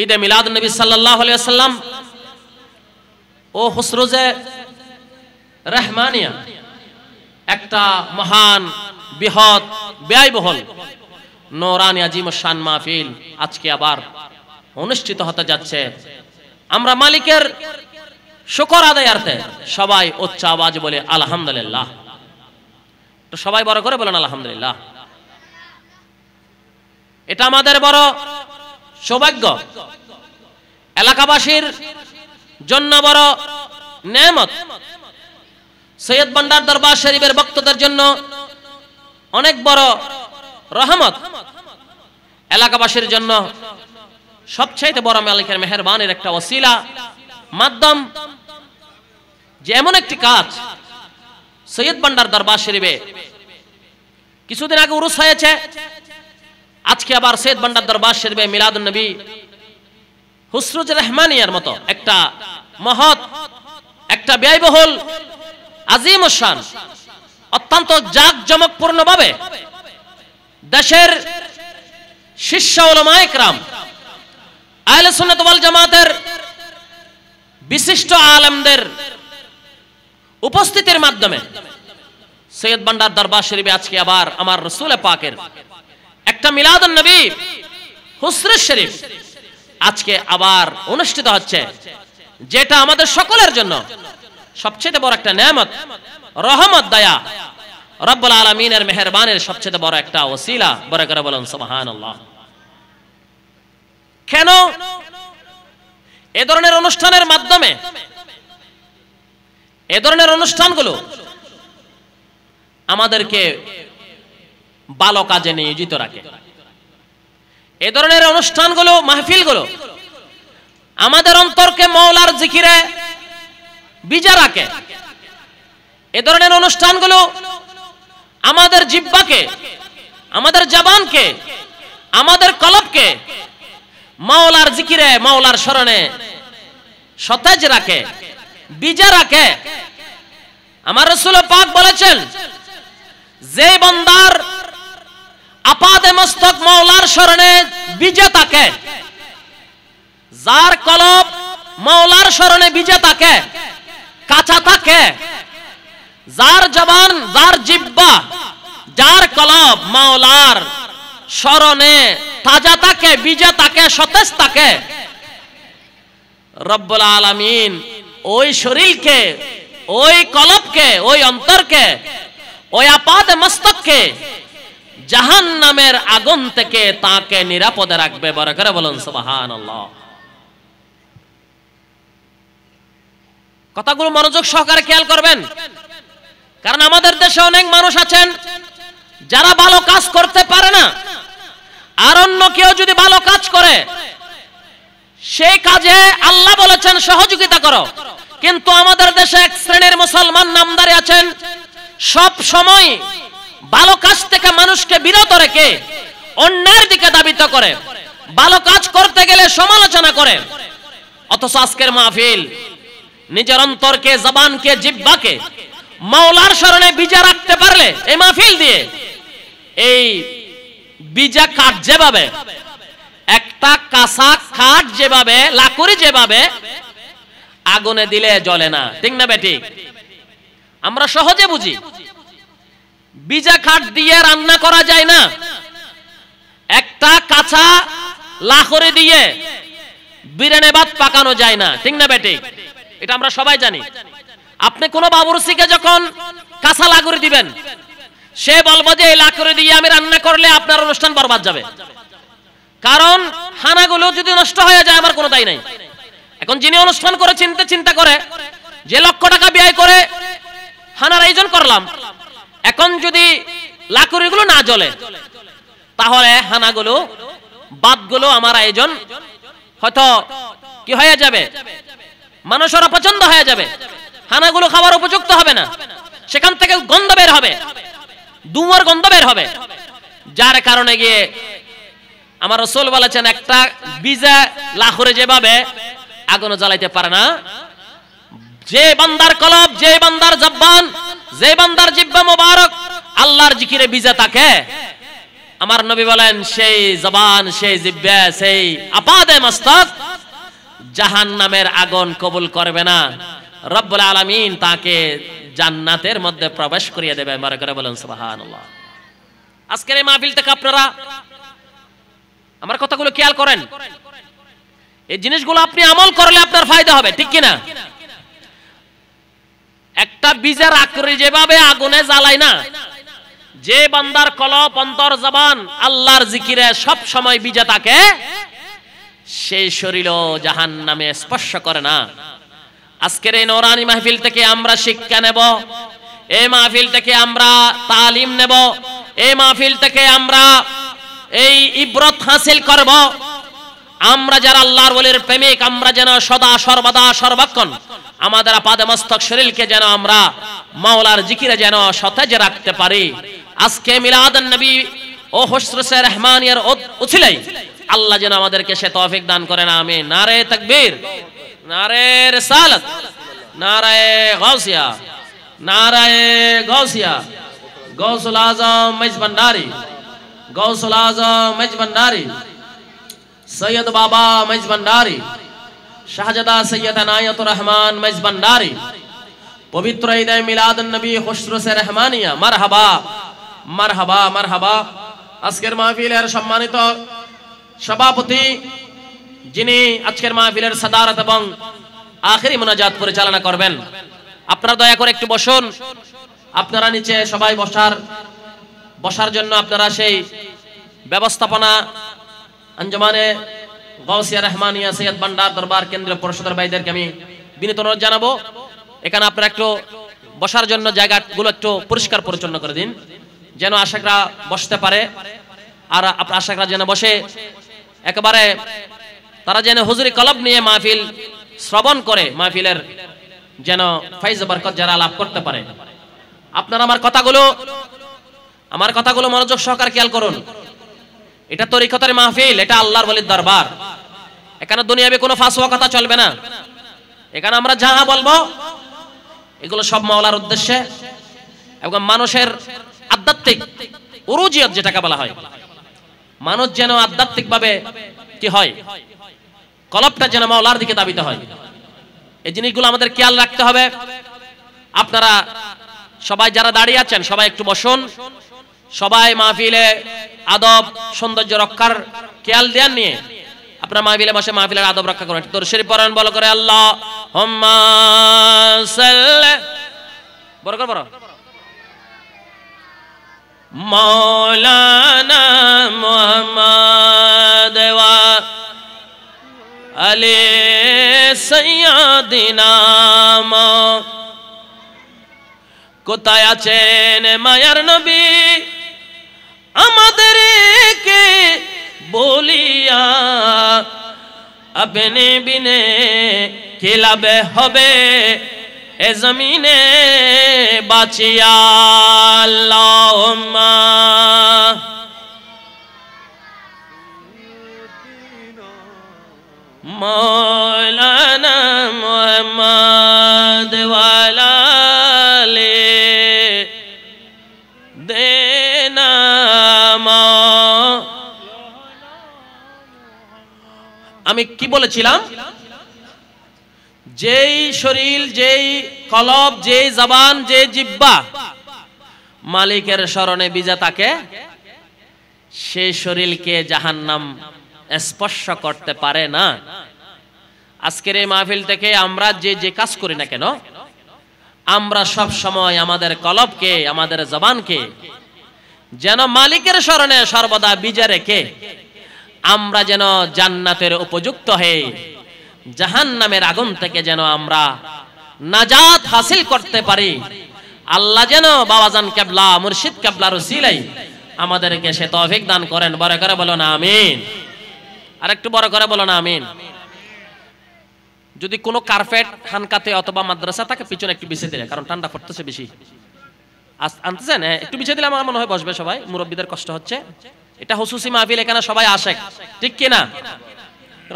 ঈদে মিলাদ নবী সাল্লাল্লাহু আলাইহি ওয়াসাল্লাম ও হুসরুজে রহমানিয়া একটা মহান বৃহৎ ব্যয়বহুল নূরানী আজিম শান মাহফিল আজকে আবার অনুষ্ঠিত হতে যাচ্ছে। আমরা মালিকের শুকর আদায়ার্থে সবাই উচ্চ আওয়াজে বলে আলহামদুলিল্লাহ। তো সবাই বড় করে বলেন আলহামদুলিল্লাহ। এটা আমাদের বড় সৌভাগ্য, এলাকাবাসীর জন্য বড় নেয়ামত। সৈয়দ ভান্ডার দরবার শরীফের ভক্তদের জন্য অনেক বড় রহমত, এলাকাবাসীর জন্য সবচেয়ে বড় মালিকের মেহেরবানির একটা ওসিলা মাধ্যম, যে এমন একটি কাজ সৈয়দ ভান্ডার দরবার শরীফে কিছুদিন আগে উরুস হয়েছে, আজকে আবার সৈয়দ ভান্ডার দরবার শরীফে মিলাদুন নবী হুসরুজ রহমানিয়ার মতো একটা মহৎ, একটা ব্যয়বহুল, আজিম শান, অত্যন্ত জাঁকজমকপূর্ণ ভাবে দেশের শীর্ষ উলামায়ে কেরাম, আহলে সুন্নাত ওয়াল জামাতের বিশিষ্ট আলেমদের উপস্থিতির মাধ্যমে সৈয়দ ভান্ডার দরবার শরীফে আজকে আবার আমার রাসূল পাকের একটা মিলাদুন নবী হুসরুজ শরীফ আজকে আবার অনুষ্ঠিত হচ্ছে, যেটা আমাদের সকলের জন্য সবচেয়ে বড় একটা নেয়ামত, রহমত, দয়া, রব্বুল আলামিনের মেহেরবানির সবচেয়ে বড় একটা ওসিলা। বড় করে বলেন সুবহানাল্লাহ। কেন এ ধরনের অনুষ্ঠানের মাধ্যমে, এ ধরনের অনুষ্ঠানগুলো আমাদেরকে ভালো কাজে নিয়োজিত রাখে। এ ধরনের অনুষ্ঠানগুলো, মাহফিলগুলো আমাদের অন্তরকে মওলার জিকিরে বিজা রাখে। এ ধরনের অনুষ্ঠানগুলো আমাদের জিহ্বাকে, আমাদের জবানকে, আমাদের কলবকে মওলার জিকিরে, মওলার স্মরণে সতেজ রাখে, বিজা রাখে। আমার রাসূল পাক বলেছেন, যে বান্দার আপাদে মস্তক মওলার স্মরণে বিজা থাকে, যার কলব মওলার স্মরণে বিজা থাকে, কাঁচা থাকে, যার জবান, যার জিহ্বা, যার কলব মওলার স্মরণে তাজা থাকে, বিজা থাকে, সতেজ থাকে, রব্বুল আলামিন ওই শরীরকে, ওই কলবকে, ওই অন্তরকে, ওই আপাদে মস্তককে জাহান্নামের আগুন থেকে তাকে নিরাপদে রাখবে। বড় করে বলুন সুবহানাল্লাহ। কথাগুলো মনোযোগ সহকারে খেয়াল করবেন, কারণ আমাদের দেশে অনেক মানুষ আছেন যারা ভালো কাজ করতে পারে না, আর অন্য কেউ যদি ভালো কাজ করে সেই কাজে আল্লাহ বলেছেন সহযোগিতা করো। কিন্তু আমাদের দেশে এক শ্রেণীর মুসলমান নামধারী আছেন, সব সময় ভালো কাজ থেকে মানুষকে বিরত রেখে অন্যের দিকে ধাবিত করে, ভালো কাজ করতে গেলে সমালোচনা করে। অথচ আজকের মাহফিল নিজের অন্তরকে, জবানকে, জিহ্বাকে মাওলার স্মরণে বিজা রাখতে পারলে এই মাহফিল দিয়ে, এই বিজা কাঠ যেভাবে, একটা কাঁচা কাঠ যেভাবে, লাকড়ি যেভাবে আগুনে দিলে জ্বলে না, ঠিক না বেঠিক? আমরা সহজে বুঝি, বিজা কাঠ দিয়ে রান্না করা যায় না, একটা কাঁচা লাকড়ি দিয়ে বিরিয়ানি ভাত পাকানো যায় না, ঠিক না বেঠিক? এটা আমরা সবাই জানি। আপনি কোন বাবুর্চিকে যখন কাঁচা লাকড়ি দিবেন, সে বলবো যে এই লাকড়ি দিয়ে আমি রান্না করলে আপনার অনুষ্ঠান বরবাদ যাবে, কারণ খানাগুলো যদি নষ্ট হয়ে যায় আমার কোনো দায় নাই। এখন যিনি অনুষ্ঠান করে চিন্তা করে যে লক্ষ টাকা ব্যয় করে খানার আয়োজন করলাম, এখন যদি লাকড়িগুলো না জ্বলে তাহলে খানাগুলো, ভাতগুলো, আমার আয়োজন হয়তো কি হয়ে যাবে, মানুষের অপছন্দ হয়ে যাবে, খানাগুলো খাবার উপযুক্ত হবে না, সেখান থেকে গন্ধ বের হবে, ধোঁয়ার গন্ধ বের হবে। যার কারণে গিয়ে আমার রাসূল বলেছেন, একটা বিজা লাকড়ি যেভাবে আগুন জ্বালাইতে পারে না, যে বান্দার কলব, যে বান্দার জবান, যে বান্দার জিহ্বা মোবারক আল্লাহর জিকিরে বিজা থাকে, আমার নবী বলেন সেই জবান, সেই জিহ্বা, সেই আপাদে মস্তক জাহান্নামের আগুন কবুল করবে না। রব্বুল আলামিন তাকে জান্নাতের মধ্যে প্রবেশ করিয়ে দেবে। মনে করে বলেন সুবহানাল্লাহ। আজকের এই মাহফিল থেকে আপনারা আমার কথাগুলো খেয়াল করেন, এই জিনিসগুলো আপনি আমল করলে আপনার ফায়দা হবে, ঠিক কিনা? একটা বীজের আকৃতি যেভাবে আগুনে জ্বালায় না, যে বান্দার কলব, অন্তর, জবান আল্লাহর জিকিরে সব সময় ভিজে থাকে, সেই শরীরও জাহান্নামে স্পর্শ করে না। আজকের এই নূরানি মাহফিল থেকে আমরা শিক্ষা নেব, এই মাহফিল থেকে আমরা তালিম নেব, এই মাহফিল থেকে আমরা এই ইবরত হাসিল করব। আমরা যারা আল্লাহর ওলির প্রেমিক, আমরা যেন সদা সর্বদা সর্বক্ষণ আমাদের আপাদে মস্তক শরীরকে যেন আমরা মাওলার জিকিরে যেন সতেজ রাখতে পারি। আজকে মিলাদুন নবী ও হুসরুসে রহমানিয়ার উছিলাই আল্লাহ যেন আমাদেরকে সে তৌফিক দান করেন, আমিন। নারে তাকবীর, নারে রিসালাত, নারে গাউসিয়া, নারে গাউসিয়া। গৌসুল আজম মেজবান্ডারি, গৌসুল আজম মেজবান্ডারি, সৈয়দ বাবা মেজবান্ডারি, শাহজাদা সৈয়দ আনায়াতুর রহমান মেজবান্ডারি, পবিত্র ঈদ মিলাদুন নবী হুসরুসে রহমানিয়া। মারহাবা, মারহাবা, মারহাবা। আজকের মাহফিলের সম্মানিত সভাপতি, যিনি আজকের মাহফিলের সাদারত এবং আখিরি মুনাজাত পরিচালনা করবেন, আপনারা দয়া করে একটু বসুন। আপনারা নিচে সবাই বসার জন্য আপনারা সেই ব্যবস্থাপনা আঞ্জুমানে গাউসিয়া রহমানিয়া সৈয়দ ভান্ডার দরবার কেন্দ্রীয় পরিষদের ভাইদেরকে আমি বিনীত অনুরোধ জানাবো, এখানে আপনারা একটু বসার জন্য জায়গাগুলো একটু পরিষ্কার পরিচ্ছন্ন করে দিন, যেন আশিকরা বসতে পারে। আর আশিকরা যেন বসে একেবারে তারা যেন হুজুরি কলব নিয়ে মাহফিল শ্রবণ করে, মাহফিলের যেন ফাইজ বরকত যারা লাভ করতে পারে। আপনারা আমার কথাগুলো মনোযোগ সহকারে খেয়াল করুন। এটা তরিকতের মাহফিল, এটা আল্লাহর ওলির দরবার। এখানে দুনিয়াবে কোনো ফাসওয়া কথা চলবে না। এখানে আমরা যাহা বলবো এগুলো সব মাওলার উদ্দেশ্যে এবং মানুষের আধ্যাত্মিক উরুজিয়ত যেটাকে বলা হয়, মানুষ যেন আধ্যাত্মিক ভাবে কি হয়, কলবটা যেন মাওলার দিকে দাবিতে হয়, এই জিনিসগুলো আমাদের খেয়াল রাখতে হবে। আপনারা সবাই যারা দাঁড়িয়ে আছেন সবাই একটু বসুন। সবাই মাহফিলে আদব সৌন্দর্য রক্ষার খেয়াল দেন নিয়ে আপনারা মাহফিলে বসে মাহফিলের আদব রক্ষা করেন। তোর শরীফ পড়েন, বলো করে আল্লাহুম্মা সাল্লি, বড় করে বড়, মাওলানা মুহাম্মদ ওয়া আলি সাইয়্যিদিনা। কোথায় আছেন মায়ার নবী, আমাদেরকে বলিয়া আপনি বিনে খিলাবে হবে এ জমিনে বাঁচিয়া। আল্লাহুম্মা মাওলানা মুহাম্মদ ওয়া আলি দেনা। আমি কি বলেছিলাম? যেই শরীর, যেই কলব, যেই জবান, যে জিহ্বা মালিকের স্মরণে ভিজা থাকে, সেই শরীরকে জাহান্নাম স্পর্শ করতে পারে না। আজকের এই মাহফিল থেকে আমরা যে কাজ করি না কেন, আমরা সব সময় আমাদের কলবকে, আমাদের জবানকে যেন মালিকের স্মরণে সর্বদা ভিজা রেখে আমরা যেন জান্নাতের উপযুক্ত হয়ে জাহান্নামের আগুন থেকে যেন আমরা নাজাত হাসিল করতে পারি। আল্লাহ যেন বাবাজান কেবলা, মুর্শিদ কেবলার উসিলাই আমাদেরকে সে তৌফিক দান করেন। বড় করে বলো না আমিন। আর একটু বড় করে বলো না আমিন। যদি কোনো কার্পেট খানকাতে অথবা মাদ্রাসা থাকে পিছনে একটু বিছিয়ে দিলে, কারণ ঠান্ডা পড়তেছে বেশি। আনতেছেন, একটু বিছিয়ে দিলে আমার মনে হয় বসবে সবাই, মুরব্বীদের কষ্ট হচ্ছে। এটা হুসুসি মাহফিল, এখানে সবাই আশেক, ঠিক কিনা?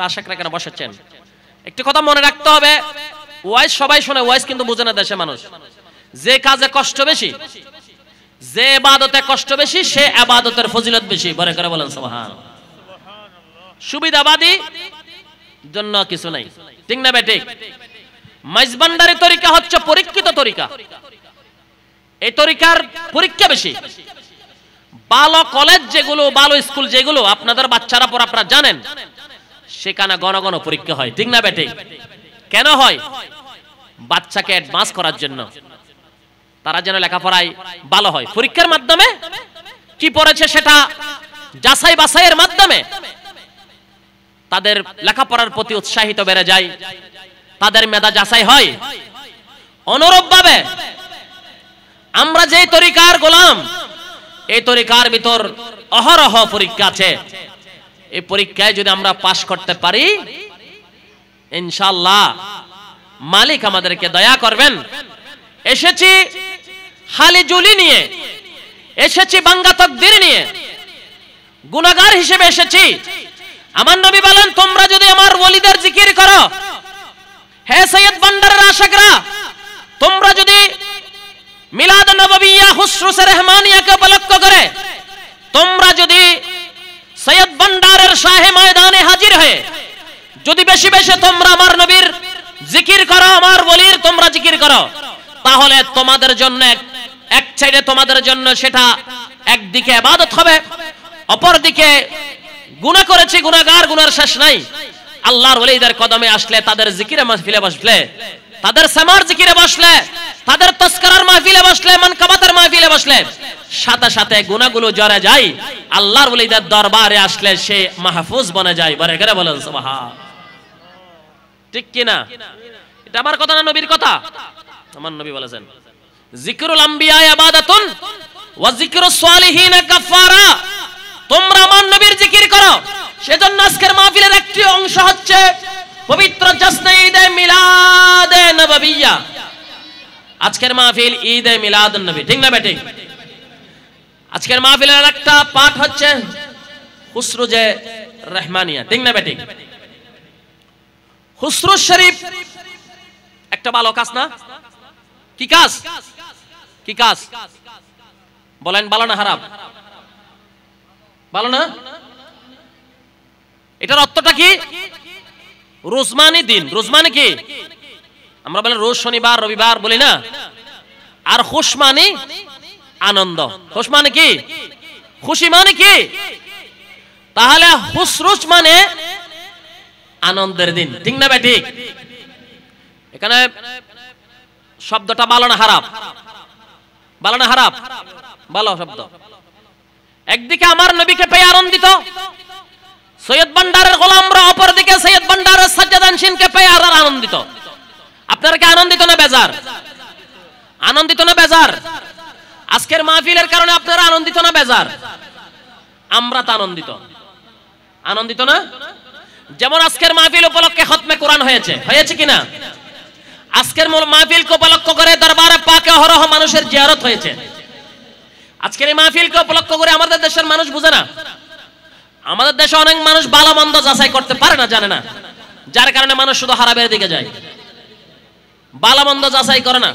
আশেকরা এখানে বসেছেন। একটি কথা মনে রাখতে হবে, ওয়াইজ সবাই শোনে, ওয়াইজ কিন্তু বুঝে না দেশে মানুষ। যে কাজে কষ্ট বেশি, যে ইবাদতে কষ্ট বেশি সে ইবাদতের ফজিলত বেশি। বলে করে বলেন সুবহানাল্লাহ। সুবিধাবাদী জন্য কিছু নাই, ঠিক না বেঠিক? মাইজবান্ডারি তরিকা হচ্ছে পরীক্ষিত তরিকা, এই তরিকার পরীক্ষা বেশি। ভালো কলেজ যেগুলো, ভালো স্কুল যেগুলো আপনাদের বাচ্চারা পর আপনারা জানেন, সেখানে ঘন ঘন পরীক্ষা হয়, ঠিক না বেঠিক? কেন হয়? বাচ্চাকে অ্যাডভান্স করার জন্য, তারা যেন লেখাপড়ায় ভালো হয়। পরীক্ষার মাধ্যমে কি পড়েছে সেটা যাচাই বাছাইয়ের মাধ্যমে তাদের লেখাপড়ার প্রতি উৎসাহিত বেড়ে যায়, তাদের মেধা যাচাই হয়। অনুরূপভাবে আমরা যে তরিকার গোলাম, এই তরিকার ভিতর অহরহ পরীক্ষা আছে। এই পরীক্ষায় যদি আমরা পাশ করতে পারি, ইনশাআল্লাহ মালিক আমাদেরকে দয়া করবেন। এসেছি খালি জুলি নিয়ে, এসেছি বাঙ্গা তাকদীর নিয়ে, গুনাহগার হিসেবে এসেছি। আমার নবী বলেন, তোমরা যদি আমার ওলিদের জিকির করো, হে সৈয়দ বান্ডারের আশিকরা, তোমরা যদি মিলাদ নববিয়া হুসরুস রহমানিয়াকে উপলক্ষ করে তোমরা যদি সৈয়দ বান্ডারের শাহে ময়দানে হাজির হয়ে যদি বেশি বেশি তোমরা আমার নবীর জিকির করো, আমার ওলির তোমরা জিকির করো, তাহলে তোমাদের জন্য এক সাইডে তোমাদের জন্য সেটা একদিকে ইবাদত হবে, অপর দিকে গুনাহ করেছি, গুনাহগার, গুনার শেষ নাই। আল্লাহর ওলিদের কদমে আসলে, তাদের জিকিরে মাহফিলে বসলে, তাদের সামার জিকিরে বসলে, তাদের তাজকিরার মাহফিলে বসলে, মানকাবাতের মাহফিলে বসলে সাথে সাথে গুনাহগুলো জড়ে যায়। আল্লাহর ওলিদের দরবারে আসলে সে মাহফুজ বনে যায়। বলে করে বলেন সুবহান, ঠিক কি না? এটা আমার কথা না, নবীর কথা। আমার নবী বলেছেন, যিকরুল আম্বিয়া ইবাদাতুন ওয়া যিকরুস সালিহিন কাফারা। তোমরা আমার নবীর জিকির করো। সেজন্য আজকের মাহফিলের একটি অংশ হচ্ছে পবিত্র জশ্নে ঈদে মিলাদে নববিয়া। আজকের মাহফিল ঈদে মিলাদুন নবী, ঠিক না বেঠিক? আজকের মাহফিলের একটা পাঠ হচ্ছে হুসরুজে রহমানিয়া, ঠিক না বেঠিক? হুসরুজ শরীফ একটা ভালো কাজ না? কি কাজ? কি কাজ বলেন? ভালো না খারাপ? ভালো না? এটার অর্থটা কি? রোজমানি দিন। রোজমানি কি? আমরা বলি রোজ শনিবার রবিবার বলি না? আর খুশ মানে আনন্দ। খুশ মানে কি? খুশি মানে কি? তাহলে হুসরুজ মানে আনন্দের দিন, ঠিক না বেঠিক? এখানে শব্দটা ভালো না খারাপ? ভালো না খারাপ? ভালো শব্দ। একদিকে আমার নবীকে পেয়ে আনন্দিত সৈয়দ বান্ডারের গোলামরা, অপরদিকে সৈয়দ বান্ডারের সাজ্জাদানশিনকে পেয়ে আর আনন্দিত। আপনারা কি আনন্দিত না বেজার? আনন্দিত না বেজার? আজকের মাহফিলের কারণে আপনারা আনন্দিত না বেজার? আমরা তো আনন্দিত। আনন্দিত না? যেমন আজকের মাহফিল উপলক্ষে খতমে কোরআন হয়েছে, হয়েছে কিনা? আজকের মাহফিলকে উপলক্ষ করে দরবারে পাকে অহরহ মানুষের জিয়ারত হয়েছে। আজকের এই মাহফিলকে উপলক্ষ করে আমাদের দেশের মানুষ বুঝে না। আমাদের দেশে অনেক মানুষ ভালো মন্দ যাচাই করতে পারে না, জানে না, যার কারণে মানুষ শুধু হারামের দিকে যায়, ভালো মন্দ যাচাই করে না।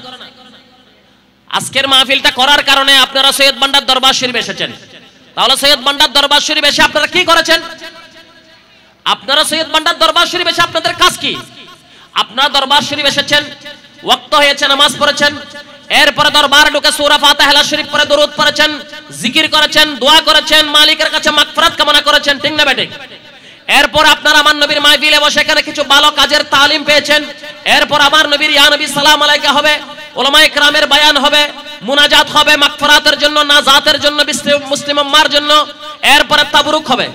আজকের মাহফিলটা করার কারণে আপনারা সৈয়দ বান্ডার দরবার শরীফ এসেছেন। তাহলে সৈয়দ বান্ডার দরবার শরীফ এসে আপনারা কি করেছেন? আপনারা সৈয়দ বান্ডার দরবার শরীফ এসে আপনাদের কাজ কি? আপনারা দরবার শরীফ এসেছেন, ওয়াক্ত হয়েছে, নামাজ পড়েছেন, এরপরে দরবার ঢুকে সূরা ফাতিহা শরীফ পড়ে দরুদ পড়েছেন, জিকির করেছেন, দোয়া করেছেন, মালিকের কাছে মাগফিরাত কামনা করেছেন, ঠিক না বেঠিক? এরপর আপনারা আমার নবীর মাহফিলে বসে এখানে কিছু ভালো কাজের তালিম পেয়েছেন। এরপর আমার নবীর ইয়া নবী সালাম আলাইকা হবে, উলামায়ে কেরামের বয়ান হবে, মুনাজাত হবে মাগফিরাতের জন্য, নাজাতের জন্য, মুসলিম উম্মার জন্য, এরপরে তাবরুক হবে।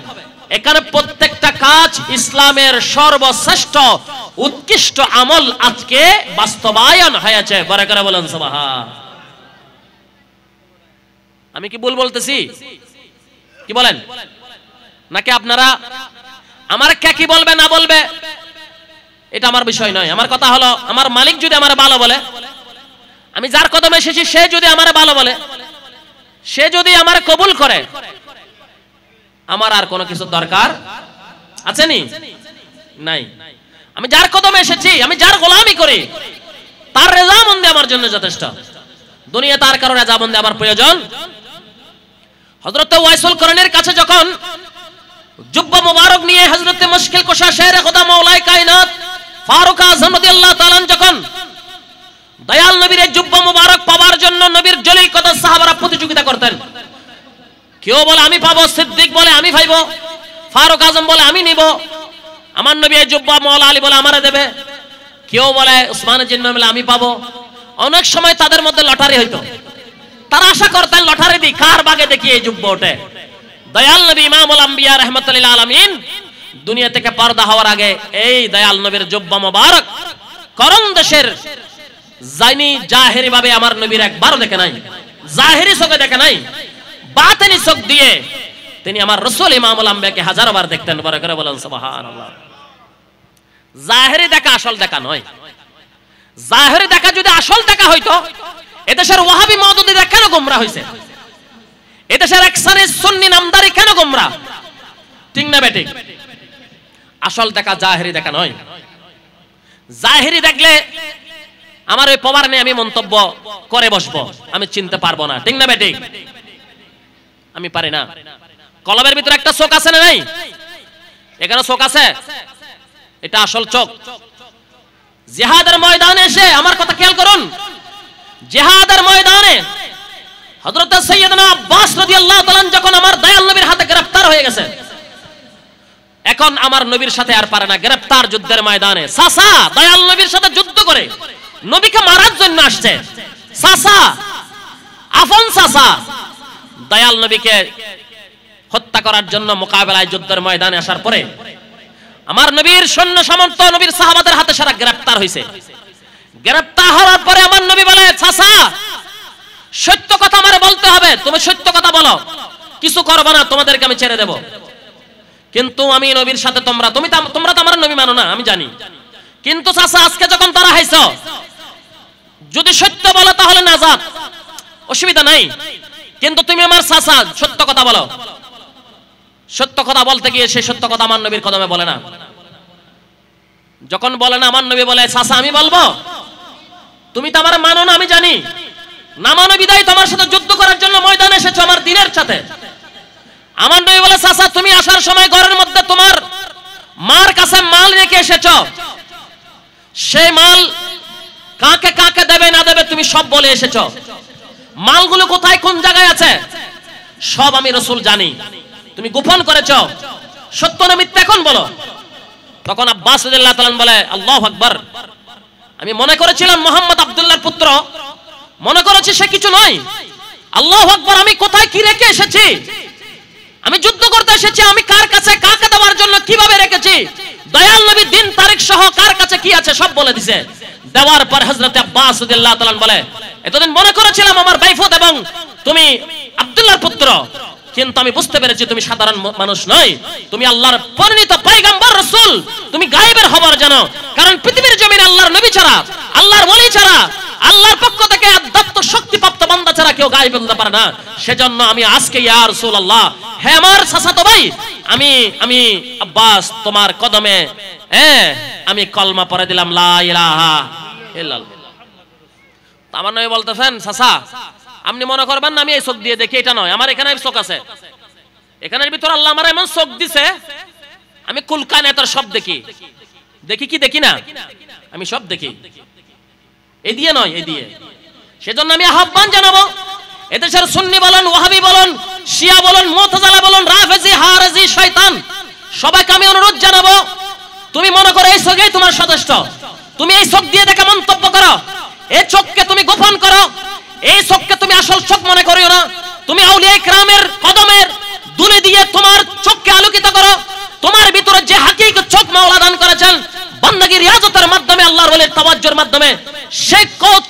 এখানে প্রত্যেকটা কাজ ইসলামের সর্বশ্রেষ্ঠ উৎকৃষ্ট আমল আজকে বাস্তবায়ন হয়েছে। বারাকাল্লাহ বলেন সুবহান। আমি কি ভুল বলতেছি? কি বলেন? নাকি আপনারা আমার কে কি বলবে না বলবে এটা আমার বিষয় নয়। আমার কথা হলো, আমার মালিক যদি আমার ভালো বলে, আমি যার কদমে এসেছি সে যদি আমার ভালো বলে, সে যদি আমার কবুল করে, আমার আর কোনো কিছু দরকার আছে নি? নাই। আমি যার কদমে এসেছি, আমি যার গোলামি করি, তার রেজামন্দি আমার জন্য যথেষ্ট। দুনিয়াতে আর কারো রেজামন্দি আমার প্রয়োজন। হযরত ওয়াইসুল করণীর কাছে যখন জুব্বা মুবারক নিয়ে হযরত মুশকিল কুশা শেরে খোদা মাওলায়ে কায়নাত ফারুক আযম রাদিয়াল্লাহু তাআলা যখন দয়াল নবীর জুব্বা মুবারক পাওয়ার জন্য নবীর জলিল কদর সাহাবারা প্রতিযোগিতা করতেন। কেউ বলে আমি পাবো, সিদ্দিক বলে আমি পাইবো, ফারুক আযম বলে আমি নিব, আমার নবী এই জুব্বা মাওলা আলী বলে আমারে দেবে, কেউ বলে উসমান জিন্না বলে আমি পাবো। অনেক সময় তাদের মধ্যে লটারি হইতো। তারা আশা করতেন লটারি দি কার ভাগে দেখি এই জুব্বা ওঠে। দয়াল নবী ইমামুল আম্বিয়া রাহমাতুল লিল আলামিন দুনিয়া থেকে পর্দা হওয়ার আগে এই দয়াল নবীর জুব্বা মুবারক করণ দেশের জানি জাহেরি ভাবে আমার নবীর একবারও দেখে নাই, জাহেরি চোখে দেখে নাই, বাতিনি চোখ দিয়ে তিনি আমার রাসূল ইমামুল আম্বিয়াকে হাজারো বার দেখতেন। বড় করে বলেন সুবহানাল্লাহ। জাহেরি দেখা আসল দেখা নয়। জাহেরি দেখা যদি আসল দেখা হইতো এদেশের ওয়াহাবি মাওদুদীরা কেন গোমরা হইছে? এদেশের একসানি সুন্নি নামদারি কেন গোমরা? ঠিক না বেঠিক? আসল দেখা জাহেরি দেখা নয়। জাহেরি দেখলে আমার ওই পাওয়ার নেই, আমি মন্তব্য করে বসবো, আমি চিনতে পারবো না। ঠিক না বেঠিক? আমি পারি না। কলমের ভিতরে একটা চোখ আছে না নাই? এখানে চোখ আছে, এটা আসল চোখ। জিহাদের ময়দানে এসে আমার কথা খেয়াল করুন, জিহাদের ময়দানে হযরত সাইয়েদনা আব্বাস রাদিয়াল্লাহু তাআলা যখন আমার দয়াল নবীর হাতে গ্রেফতার হয়ে গেছে, এখন আমার নবীর সাথে আর পারে না। গ্রেফতার যুদ্ধের ময়দানে চাচা দয়াল নবীর সাথে যুদ্ধ করে নবীকে মারার জন্য আসছে। চাচা, আফন চাচা দয়াল নবীকে হত্যা করার জন্য মোকাবেলায় যুদ্ধের ময়দানে আসার পরে আমার নবীর সৈন্য সামন্ত নবীর সাহাবাদের হাতে সারা গ্রেফতার হয়েছে। গ্রেফতার হওয়ার পরে আমার নবী বলে, চাচা সত্য কথা আমারে বলতে হবে, তুমি সত্য কথা বলো, কিছু করবে না, তোমাদেরকে আমি ছেড়ে দেব। কিন্তু আমি নবীর সাথে তোমরা তো আমার নবী মানো না, আমি জানি। কিন্তু চাচা আজকে যখন তারা হাইছ, যদি সত্য বলো তাহলে নাজাত, অসুবিধা নাই। কিন্তু তুমি আমার চাচা, সত্য কথা বলো। সত্য কথা বলতে গিয়ে সেই সত্য কথা আমার নবীর কদমে বলে না। যখন বলে না, আমার নবী বলে, চাচা আমি বলবো, তুমি তো আমার মানো না, আমি জানি। না মানো বিদায় তোমার সাথে যুদ্ধ করার জন্য ময়দানে এসেছো আমার দিনের সাথে। আমার নবী বলে, চাচা তুমি আসার সময় ঘরের মধ্যে তোমার মার কাছে মাল রেখে এসেছো, সেই মাল কাকে কাকে দেবে না দেবে তুমি সব বলে এসেছো। মালগুলো কোথায় কোন জায়গায় আছে সব আমি রাসূল জানি, তুমি গোপন করেছো, সত্য না মিথ্যা এখন বলো। তখন আব্বাস রাদিয়াল্লাহু তাআলা বলে, আল্লাহু আকবার, আমি মনে করেছিলাম মুহাম্মদ আব্দুল্লাহর পুত্র, মনে করেছি সে কিছু নয়। আল্লাহু আকবার, আমি কোথায় কি রেখে এসেছি, আমি যুদ্ধ করতে এসেছি, আমি কার কাছে কাকে দেওয়ার জন্য কিভাবে রেখেছি, দয়াল নবী দিন তারিখ সহ কার কাছে কি আছে সব বলে দিয়েছে। দেওয়ার পর হযরত আব্বাস রাদিয়াল্লাহু তাআলা বলে, এতদিন মনে করেছিলাম আমার ভাইফোঁত এবং তুমি আব্দুল্লাহর পুত্র, কিন্তু আমি বুঝতে পেরেছি তুমি সাধারণ মানুষ নয়, তুমি আল্লাহর পরিণত পয়গম্বর রাসূল, তুমি গায়েবের খবর জানো। কারণ পৃথিবীর জমিনে আল্লাহর নবী ছাড়া, আল্লাহর ওলি ছাড়া, আল্লাহর পক্ষ থেকে আধ্যাত্ম শক্তিপ্রাপ্ত বান্দা ছাড়া কেউ গায়েব বলতে পারে না। সেজন্য আমি আজকে ইয়া রাসূলুল্লাহ, হে আমার চাচাতো ভাই, আমি আব্বাস তোমার কদমে আমি কলমা পড়ে দিলাম, লা ইলাহা ইল্লাল্লাহ। আমার নবী বলতেছেন, চাচা আপনি মনে করবেন না আমি এই চোখ দিয়ে দেখি, এটা নয়, আমার এখানে চোখ আছে, এখানের ভিতর আল্লাহ আমার এমন চোখ দিছে, আমি কুল কায়নাতের সব দেখি। দেখি কি দেখি না, আমি সব দেখি, এই দিয়ে নয়, এই দিয়ে। সেজন্য আমি আহ্বান জানাবো, এদেশের সুন্নি বলেন, ওয়াহাবি বলেন, শিয়া বলেন, মুতাজিলা বলেন, রাফেজি, হারেজি, শয়তান, সবাইকে আমি অনুরোধ জানাবো, তুমি মনে করো এই চোখেই তোমার যথেষ্ট, তুমি এই চোখ দিয়ে দেখে মন্তব্য করো, এই চোখকে তুমি গোপন করো, এই চোখকে তুমি আসল চোখ মনে করিও না। তুমি আউলিয়া ইকরামের কদমের দুলে দিয়ে তোমার চোখকে আলোকিত করো। তোমার ভিতরে যে হাকিকত চোখ মাওলা দান করেছেন বান্দাগি রিয়াজতের মাধ্যমে, আল্লাহর ওলির তাওয়াজ্জুর মাধ্যমে, সেই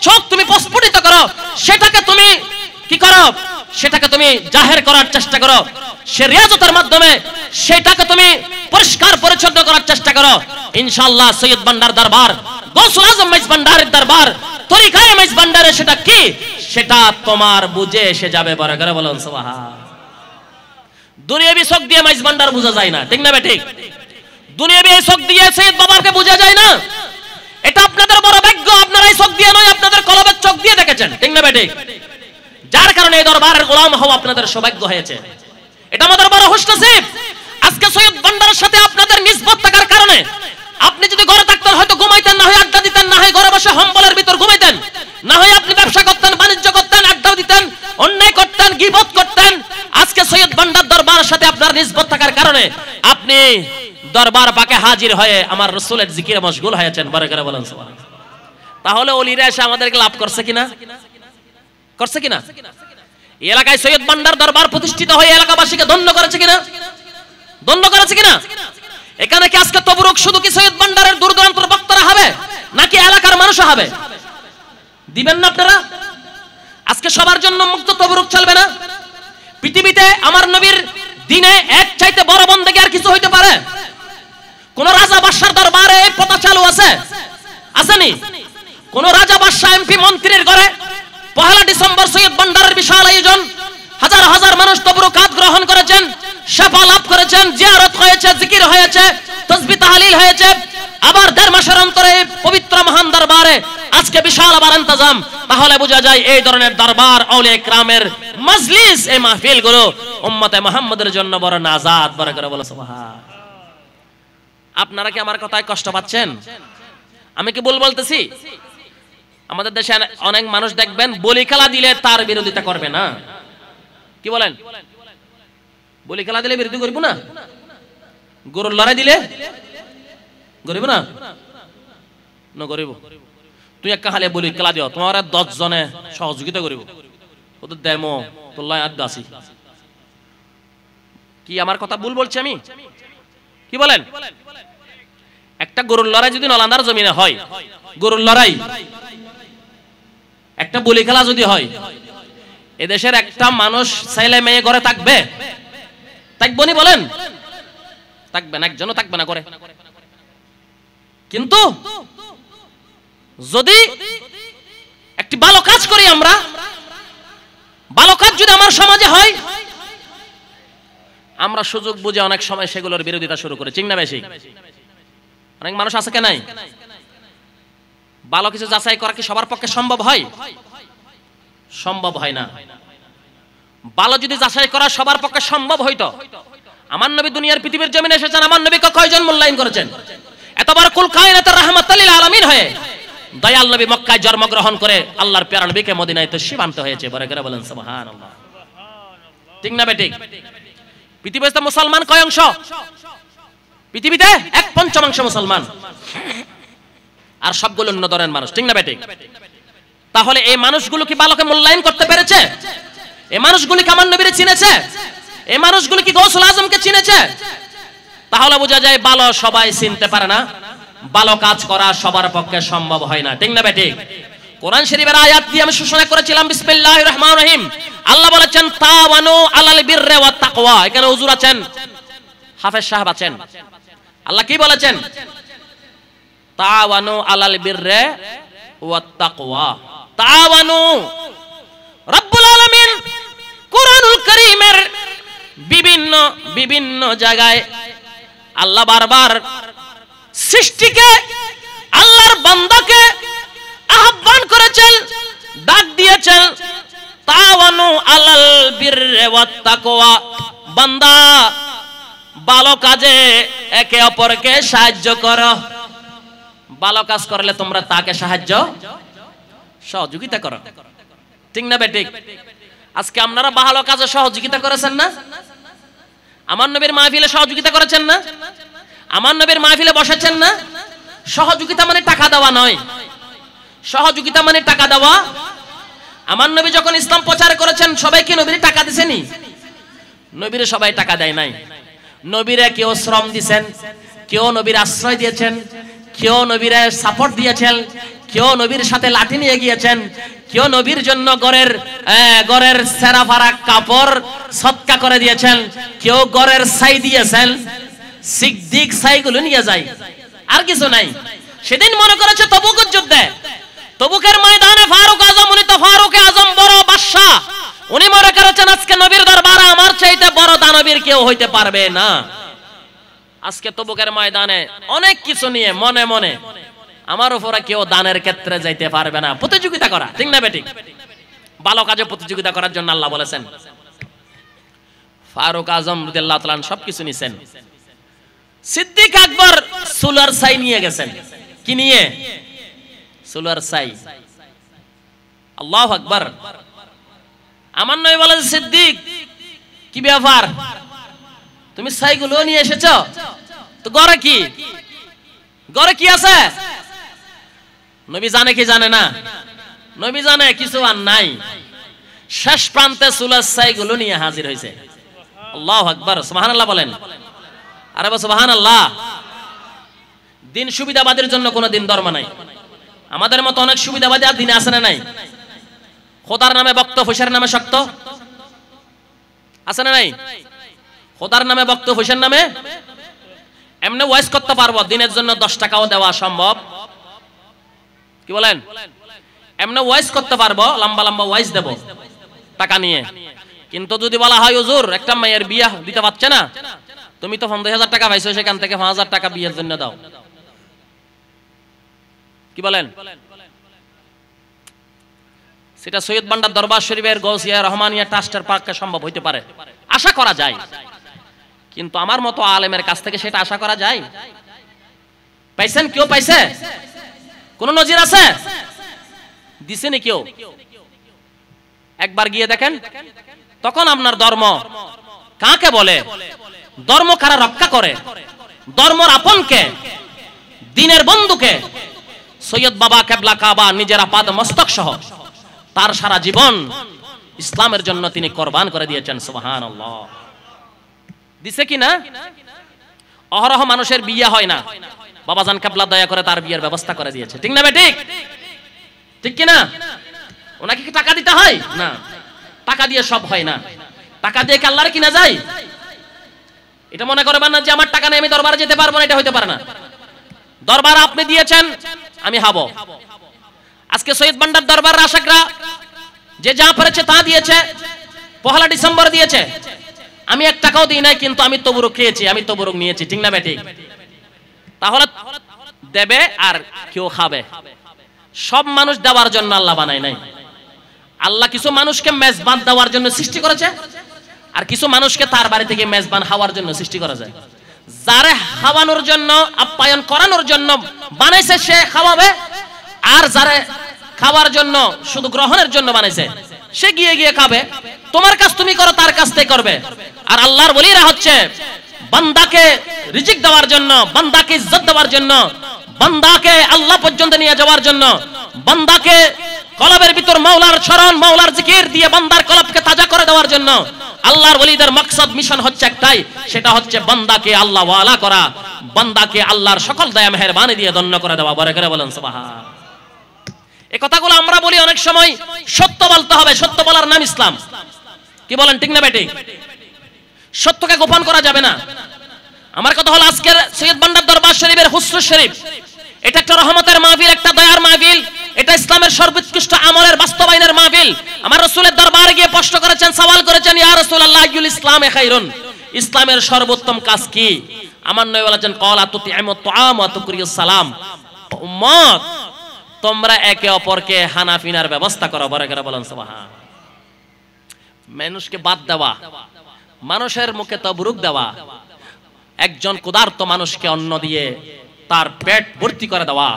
চোখ তুমি প্রস্ফুটিত করো, সেটাকে তুমি কি করো, সেটাকে তুমি জাহের করার চেষ্টা করো, সে রিয়াজতের মাধ্যমে সেটাকে তুমি পরিষ্কার পরিচ্ছন্ন করার চেষ্টা করো। ইনশাআল্লাহ সৈয়দ ভান্ডার দরবার, গৌসুল আজম মাইজ ভান্ডারের দরবার, তরিকায়ে মাইজ ভান্ডারে সেটা কি, সেটা তোমার বুঝে এসে যাবে। বড় করে বলুন সুবহান। দুনিয়াবি চোখ দিয়ে মাইজ ভান্ডার বোঝা যায় না, ঠিক না বেঠিক? দুনিয়াবি এই চোখ দিয়ে সৈয়দ বাবাকে বোঝা যায় না, এটা আপনাদের বড় ভাগ্য। আপনারা এই চোখ দিয়ে নয়, আপনাদের কলবের চোখ দিয়ে দেখেছেন, ঠিক না বেঠিক? কারণে এই দরবারের গোলাম হওয়া আপনাদের সৌভাগ্য হয়েছে। এটা আমাদের বড় খুশনসিব। আজকে সৈয়দ ভান্ডারের সাথে আপনাদের নিসবত থাকার কারণে আপনি যদি ঘরে থাকতেন হয়তো ঘুমাইতেন, না হয় আড্ডা দিতেন, না হয় ঘরে বসে হম্বলের ভিতর ঘুমাইতেন, না হয় আপনি ব্যবসা করতেন, বাণিজ্য করতেন, আড্ডা দিতেন, অন্যায় করতেন, গীবত করতেন। আজকে সৈয়দ ভান্ডার দরবারের সাথে আপনার নিসবত থাকার কারণে আপনি দরবার পাকে হাজির হয়ে আমার রাসূলের জিকিরে মশগুল হয়েছেন। বড় করে বলেন সুবহানাল্লাহ। তাহলে ওলিরা এসে আমাদেরকে লাভ করছে কিনা? করছে কিনা? এই এলাকায় সৈয়দ ভান্ডার দরবার প্রতিষ্ঠিত হয়ে এলাকাবাসীকে ধন্য করেছে কিনা? ধন্য করেছে কিনা? এখানে কি আজকে তবরুক শুধু কি সৈয়দ ভান্ডারের দূর দূরান্তের বক্তারা হবে, নাকি এলাকার মানুষও হবে? দিবেন না আপনারা? আজকে সবার জন্য মুক্ত তবরুক চলবে না? পৃথিবীতে আমার নবীর দিনে এক চাইতে বড় বন্দেগী আর কিছু হইতে পারে? কোন রাজা বাদশার দরবারে এই প্রথা চালু আছে? আসেনি? কোন রাজা বাদশা এমপি মন্ত্রীর ঘরে পহেলা ডিসেম্বর সৈয়দ ভান্ডারের বিশাল আয়োজন, হাজার হাজার মানুষ তবরুকাত গ্রহণ করেছেন, শাফা লাভ করেছেন, জিয়ারত হয়েছে, জিকির হয়েছে, তাসবিহ তাহলিল হয়েছে। আবার 1.5 মাসের অন্তরে পবিত্র মহান দরবারে আজকে বিশাল আবার ইন্তজাম। তাহলে বোঝা যায় এই ধরনের দরবার আউলিয়া ইকরামের মজলিস, এই মাহফিলগুলো উম্মতে মুহাম্মাদের জন্য বড় নাজাত। বড় করে বলো সুবহান। আপনারা কি আমার কথায় কষ্ট পাচ্ছেন? আমি কি ভুল বলতেছি? আমাদের দেশে অনেক মানুষ দেখবেন বলি খেলা দিলে তার বিরোধিতা করবে না। কি বলেন? বলি খেলা দিলে বিরোধী করব না? গরুর লড়াই দিলে গরিব না না গরিব। তুই একটা খালি বলি খেলা দিও, তোমার 10 জনে সহযোগিতা করিব, ওদের দেমো তোল্লায় আড্ডা আসি। কি আমার কথা ভুল বলছি আমি? কি বলেন? একটা গরুর লড়াই যদি নলান্দার জমিনে হয়, গরুর লড়াই, একটা বলি খেলা যদি হয়, এদেশের একটা মানুষ ছেলে মেয়ে ঘরে থাকবে? থাকবো নি বলেন? থাকবে না, একজনও থাকবে না করে। কিন্তু যদি একটি ভালো কাজ করি আমরা, ভালো কাজ যদি আমার সমাজে হয়, আমরা সুযোগ বুঝে অনেক সময় সেগুলোর বিরোধিতা শুরু করি। ঠিক না বেশি? অনেক মানুষ আছে কেন? ভালো কিছু যাচাই করা কি সবার পক্ষে সম্ভব হয়? সম্ভব হয় না। ভালো যদি যাচাই করা সবার পক্ষে সম্ভব হইতো, আমার নবী দুনিয়ার পৃথিবীর জমিনে এসেছেন, আমার নবীকে কয়জন মূল্যায়ন করেছেন? এতবার কুল কায়নাতের রাহমাতুল লিল আলামিন হয়ে দয়াল নবী মক্কায় জন্মগ্রহণ করে আল্লাহর প্যারা নবীকে মদিনায় তশরীফ আনতে হয়েছে। বড় করে বলেন সুবহানাল্লাহ। ঠিক না বেঠিক? পৃথিবীতে মুসলমান কয় অংশ? পৃথিবীতে 1/5 মুসলমান, আর সবগুলো অন্য ধরনের মানুষ। ঠিক না বেঠিক? তাহলে এই মানুষগুলো কি ভালোকে মূল্যায়ন করতে পেরেছে? এই মানুষগুলো কি আমার নবীরে চিনেছে? এই মানুষগুলো কি গৌসুল আজমকে চিনেছে? তাহলে বোঝা যায় ভালো সবাই চিনতে পারে না, ভালো কাজ করা সবার পক্ষে সম্ভব হয় না। ঠিক না বেঠিক? কোরআন শরীফের আয়াত দিয়ে আমি সূচনা করেছিলাম, বিসমিল্লাহির রহমানির রহিম। আল্লাহ বলেছেন তাওয়ানু আলাল বিররি ওয়াত তাকওয়া। এখানে হুজুর আছেন, হাফেজ সাহেব আছেন। আল্লাহ কি বলেছেন? তাওয়ানু আলাল বিররি ওয়াত তাকওয়া। তাওয়ানু, রব্বুল আলামিন কুরআনুল কারীমের বিভিন্ন বিভিন্ন জায়গায় আল্লাহ বারবার সৃষ্টিকে, আল্লাহর বান্দাকে আহ্বান করেছেন, ডাক দিয়েছেন, তাওয়ানু আলাল বিররি ওয়াত তাকওয়া। বান্দা ভালো কাজে একে অপরকে সাহায্য করো। ভালো কাজ করলে তোমরা তাকে সাহায্য সহযোগিতা করো। ঠিক না বেঠিক? আজকে আপনারা ভালো কাজে সহযোগিতা করেছেন না? আমার নবীর মাহফিলে সহযোগিতা করেছেন না? আমার নবীর মাহফিলে বসেছেন না? সহযোগিতা মানে টাকা দেওয়া নয়। সহযোগিতা মানে টাকা দেওয়া। আমার নবী যখন ইসলাম প্রচার করেছেন, সবাই কি নবীর টাকা দিছেনি? নবীরে সবাই টাকা দেয় নাই। নবীরে কেউ শ্রম দিয়েছেন, কেউ নবীর আশ্রয় দিয়েছেন, কেউ নবীরে সাপোর্ট দিয়েছেন, কেউ নবীর সাথে লাঠি নিয়ে গিয়েছেন, কেউ নবীর জন্য গরের সেরা ফারা কাপড় সৎকা করে দিয়েছেন, কেউ গরের ছাই দিয়েছেন। সিদ্দিক ছাইগুলো নিয়ে যায়, আর কিছু নাই। সেদিন মনে করেছে তবুকের যুদ্ধে, তবুকের ময়দানে ফারুক আজম, উনি তো ফারুক আজম বড় বাদশা, উনি মনে করেছেন আজকে নবীর দরবারে আমার চাইতে বড় দানবীর কেউ হইতে পারবে না। আজকে তবুকের ময়দানে অনেক কিছু নিয়ে মনে মনে আমার উপরে কেউ দানের ক্ষেত্রে যাইতে পারবে না, প্রতিযোগিতা করা। ঠিক না বেঠিক? ভালো কাজে প্রতিযোগিতা করার জন্য আল্লাহ বলেছেন। ফারুক আজম রাদিয়াল্লাহু তাআলা সবকিছু নিছেন। সিদ্দিক আকবর সুলার ছাই নিয়ে গেছেন। কি নিয়ে? সুলার ছাই। আল্লাহু আকবার। আমার নবী বলেন, সিদ্দিক কি ব্যাপার, তুমি ছাইগুলো নিয়ে এসেছো? তো ঘরে কি, ঘরে কি আছে? নবী জানে কি জানে না? নবী জানে কিছু আর নাই। শেষ প্রান্তে সুলার ছাইগুলো নিয়ে হাজির হয়েছে। আল্লাহু আকবার, সুবহানাল্লাহ বলেন। আরে সুবহানাল্লাহ। দিন সুবিধাবাদীর জন্য কোনো দিন ধর্ম নাই। আমাদের মতো অনেক সুবিধাবাদী আর দিনে আছে না নাই? খোদার নামে বক্ত, পয়সার নামে শক্ত, আছে না নাই? খোদার নামে বক্ত, পয়সার নামে এমনি ওয়াইজ করতে পারবো, দিনের জন্য 10 টাকাও দেওয়া সম্ভব। কি বলেন? এমনি ওয়াইজ করতে পারবো, লম্বা লম্বা ওয়াইজ দেব টাকা নিয়ে। কিন্তু যদি বলা হয় হুজুর একটা মেয়ের বিয়ে দিতে পারছে না, তুমি তো 50,000 টাকা পাইছো, সেখান থেকে 5,000 টাকা বিয়ের জন্য দাও। কি বলেন? সেটা সৈয়দ বান্ডার দরবার শরীফের গৌসিয়া রহমানিয়া ট্রাস্টের পক্ষে সম্ভব হইতে পারে, আশা করা যায়। কিন্তু আমার মতো আলেমের কাছ থেকে সেটা আশা করা যায়? পাইছেন? কেউ পাইছে? কোন নজির আছে? দিছেনি কেউ? একবার গিয়ে দেখেন। তখন আপনার ধর্ম কাকে বলে, ধর্ম কারা রক্ষা করে, ধর্মর আপনকে, দিনের বন্ধুকে। সৈয়দ বাবা কেবলা কাবা নিজের আপাদ মস্তক সহ তার সারা জীবন ইসলামের জন্য তিনি কোরবান করে দিয়েছেন। সুবহানাল্লাহ। দিছে কি না? অহরহ মানুষের বিয়ে হয় না, বাবাজান কেবলা দয়া করে তার বিয়ের ব্যবস্থা করে দিয়েছে। ঠিক না বেঠিক? ঠিক কি না? ওনাকে কি টাকা দিতে হয়? না, টাকা দিয়ে সব হয় না। টাকা দিয়ে কি আল্লাহর কিনা যায়? এটা মনে করবেন না যে আমার টাকা নেই আমি দরবারে যেতে পারবো না, এটা হইতে পারে না। দরবার আপনি দিয়েছেন, আমি হাবো। আজকে সৈয়দ বান্ডার দরবার আশাকরা যে যা পেরেছে তা দিয়েছে, 1 ডিসেম্বর দিয়েছে। আমি 1 টাকাও দিই নাই, কিন্তু আমি তবুরক খেয়েছি, আমি তবুরক নিয়েছি। ঠিক না বেঠিক? তাহলে দেবে আর কেউ খাবে। সব মানুষ দেওয়ার জন্য আল্লাহ বানায় নাই। আল্লাহ কিছু মানুষকে মেজবান দেওয়ার জন্য সৃষ্টি করেছে, আর কিছু মানুষকে তার বাড়ি থেকে মেজবান হওয়ার জন্য সৃষ্টি করেছে। যারে খাওয়ানোর জন্য, আপ্যায়ন করানোর জন্য বানাইছে সে খাওয়াবে, আর যারে খাওয়ার জন্য শুধু গ্রহণের জন্য বানাইছে সে গিয়ে গিয়ে খাবে। তোমার কাজ তুমি করো, তার কাজ তাই করবে। আর আল্লাহর ওলিরা হচ্ছে বান্দাকে রিজিক দেওয়ার জন্য, বান্দাকে ইজ্জত দেওয়ার জন্য, বান্দাকে আল্লাহ পর্যন্ত নিয়ে যাওয়ার জন্য, বান্দাকে কলবের ভিতর মাওলার স্মরণ, মাওলার জিকির দিয়ে বান্দার কলবকে তাজা করে দেওয়ার জন্য। আল্লাহর ওলিদের মাকসাদ, মিশন হচ্ছে একটাই, সেটা হচ্ছে বান্দাকে আল্লাহ ওয়ালা করা, বান্দাকে আল্লাহর সকল দয়া মেহেরবানি দিয়ে ধন্য করে দেওয়া। বড় করে বলেন সুবহান। এই কথাগুলো আমরা বলি অনেক সময়, সত্য বলতে হবে, সত্য বলার নাম ইসলাম। কি বলেন? ঠিক না বেটি? সত্যকে গোপন করা যাবে না। আমার কথা হলো আজকের সৈয়দ বান্ডার দরবার শরীফের হুসরু শরীফ, এটা একটা রহমতের মাহফিল, একটা দয়ার মাহফিল, এটা ইসলামের সর্বোৎকৃষ্ট আমলের বাস্তবায়নের মাহফিল। আমার রাসূলের দরবারে গিয়ে প্রশ্ন করেছেন, সওয়াল করেছেন, ইয়া রাসূলুল্লাহ আইয়ুল ইসলামে খায়রুন, ইসলামের সর্বোত্তম কাজ কি? আমার নবী বলেছেন, ক্বালা তুতিমু তুআম ওয়া তুকরিউস সালাম। উম্মত, তোমরা একে অপরকে হানাফিনার ব্যবস্থা করো। বড় করে বলেন সুবহান। মানুষকে বাদ দেওয়া, মানুষের মুখে তবরুক দেওয়া, একজন ক্ষুধার্ত মানুষকে অন্ন দিয়ে তার পেট ভর্তি করে দেওয়া,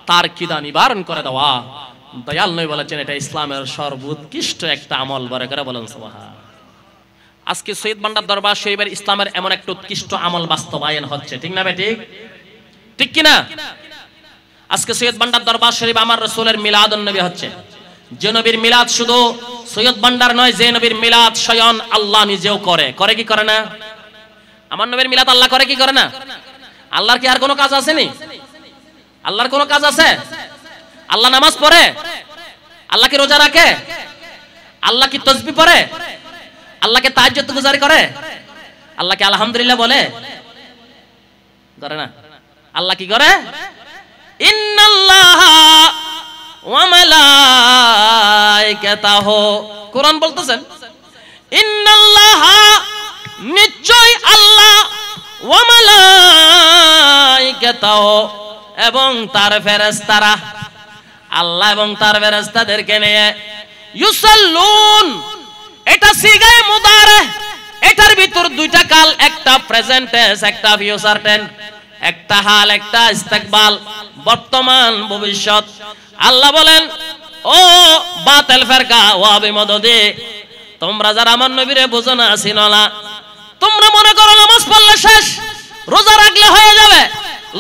তার খিদা নিবারণ করে দেওয়া, দয়াল নবী বলেছেন এটা ইসলামের সর্বোৎকৃষ্ট একটা আমল। বড় করে বলেন সুবহান। আজকে সৈয়দ বান্ডার দরবার শরীফের ইসলামের এমন একটা উৎকৃষ্ট আমল বাস্তবায়ন হচ্ছে। ঠিক না বেঠিক? ঠিক কি না? আজকে সৈয়দ বান্ডার দরবার শরীফ আমার রাসূলের মিলাদুন নবী হচ্ছে। যে নবীর মিলাদ শুধু সৈয়দ বান্ডার নয়, যে নবীর মিলাদ স্বয়ং আল্লাহ নিজেও করে। করে কি করে না? আমার নবীর মিলাদ আল্লাহ করে কি করে না? আল্লাহর কি আর কোনো কাজ আছে নি? আল্লাহর কোনো কাজ আছে? আল্লাহ নামাজ পড়ে? আল্লাহ কি রোজা রাখে? আল্লাহ কি তাসবিহ পড়ে? আল্লাহ কি তাহাজ্জুদ গুজারি করে? আল্লাহ কি আলহামদুলিল্লাহ বলে? করে না। আল্লাহ কি করে? ইন্নাল্লাহা ওয়া মালাইকাতাহু, কোরআন বলতেছেন ইন্নাল্লাহা, নিশ্চয় আল্লাহ, ওয়া মালাইকাতাহু, এবং তার ফেরেশতারা, আল্লাহ এবং তার ফেরেশতাদেরকে নিয়ে ইউসাল্লুন এটা সিগায়ে মুদারে, এটার ভিতর দুইটা কাল, একটা প্রেজেন্ট টেন্স একটা ফিউচার টেন্স, একটা হাল একটা ইস্তেকবাল, বর্তমান ভবিষ্যৎ। আল্লাহ বলেন ও বাতিল ফেরকা ওয়াবি মদদে, তোমরা যারা আমার নবীরে বুঝো না চিনো না, তোমরা মনে করো নামাজ পড়লে শেষ, রোজা রাখলে হয়ে যাবে,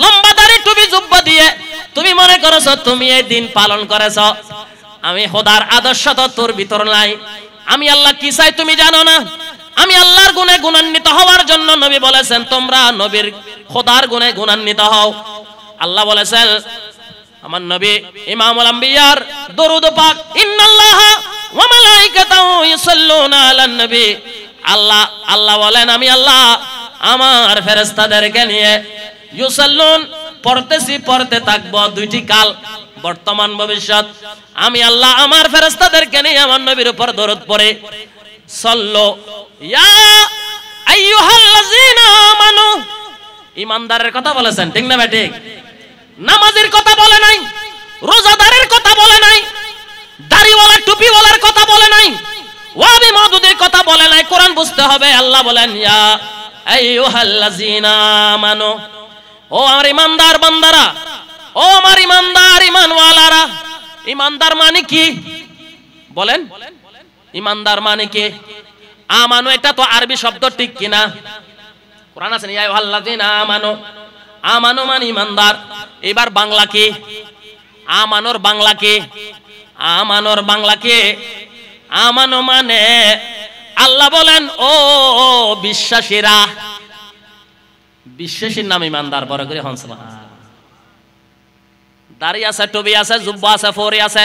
লম্বা দাড়ি টুপি জুব্বা দিয়ে তুমি মনে করছো তুমি এই দিন পালন করেছো। আমি খোদার আদর্শ তো তোর ভিতর নাই। আমি আল্লাহ কি চাই তুমি জানো না? আমি আল্লাহর গুণে গুণান্বিত হওয়ার জন্য নবী বলেছেন তোমরা নবীর খোদার গুণে গুণান্বিত হও। আল্লাহ বলেছেন আমার নবী ইমামুল আম্বিয়ার দরুদ পাক, ইন্নাল্লাহা ওয়া মালাইকাতাহু ইউসাল্লুনা আলান নবী। আল্লাহ বলেন আমি আল্লাহ আমার ফেরেশতাদেরকে নিয়ে ইউসাল্লুন পড়তেছি, পড়তে থাকবো, দুইটি কাল বর্তমান ভবিষ্যৎ। আমি আল্লাহ আমার ফেরেশতাদেরকে নিয়ে আমার নবীর উপর দরুদ পড়ে সাল্লু ইয়া আইয়ুহাল্লাযীনা আমানু, ঈমানদারের কথা বলেছেন ঠিক না ঠিক? নামাজের কথা বলে নাই, রোজাদারের কথা বলে নাই, দাড়িওয়ালা টুপিওয়ালার কথা বলে নাই, ওয়াবি মাদুদের কথা বলে নাই। কোরআন বুঝতে হবে। আল্লাহ বলেন ইয়া আইয়ুহাল্লাযীনা আমানু, ও আমার ইমানদার বান্দারা, ও আমার ইমানদার ইমানওয়ালারা। ইমানদার মানে কি বলেন? ইমানদার মানে কি? আমানু এটা তো আরবি শব্দ ঠিক কিনা? কোরআন আছে ইয়া আইয়ুহাল্লাযীনা আমানু, আমানু মানে ইমানদার। এবার বাংলা কি? আমানুর বাংলা কি? আমানুর বাংলা কি? আমানু মানে আল্লাহ বলেন ও বিশ্বাসীরা, বিশ্বাসীর নাম ইমানদার। বড় করে হনসলা দাড়ি আছে, টুপি আছে, জুব্বা আছে, ফরি আছে,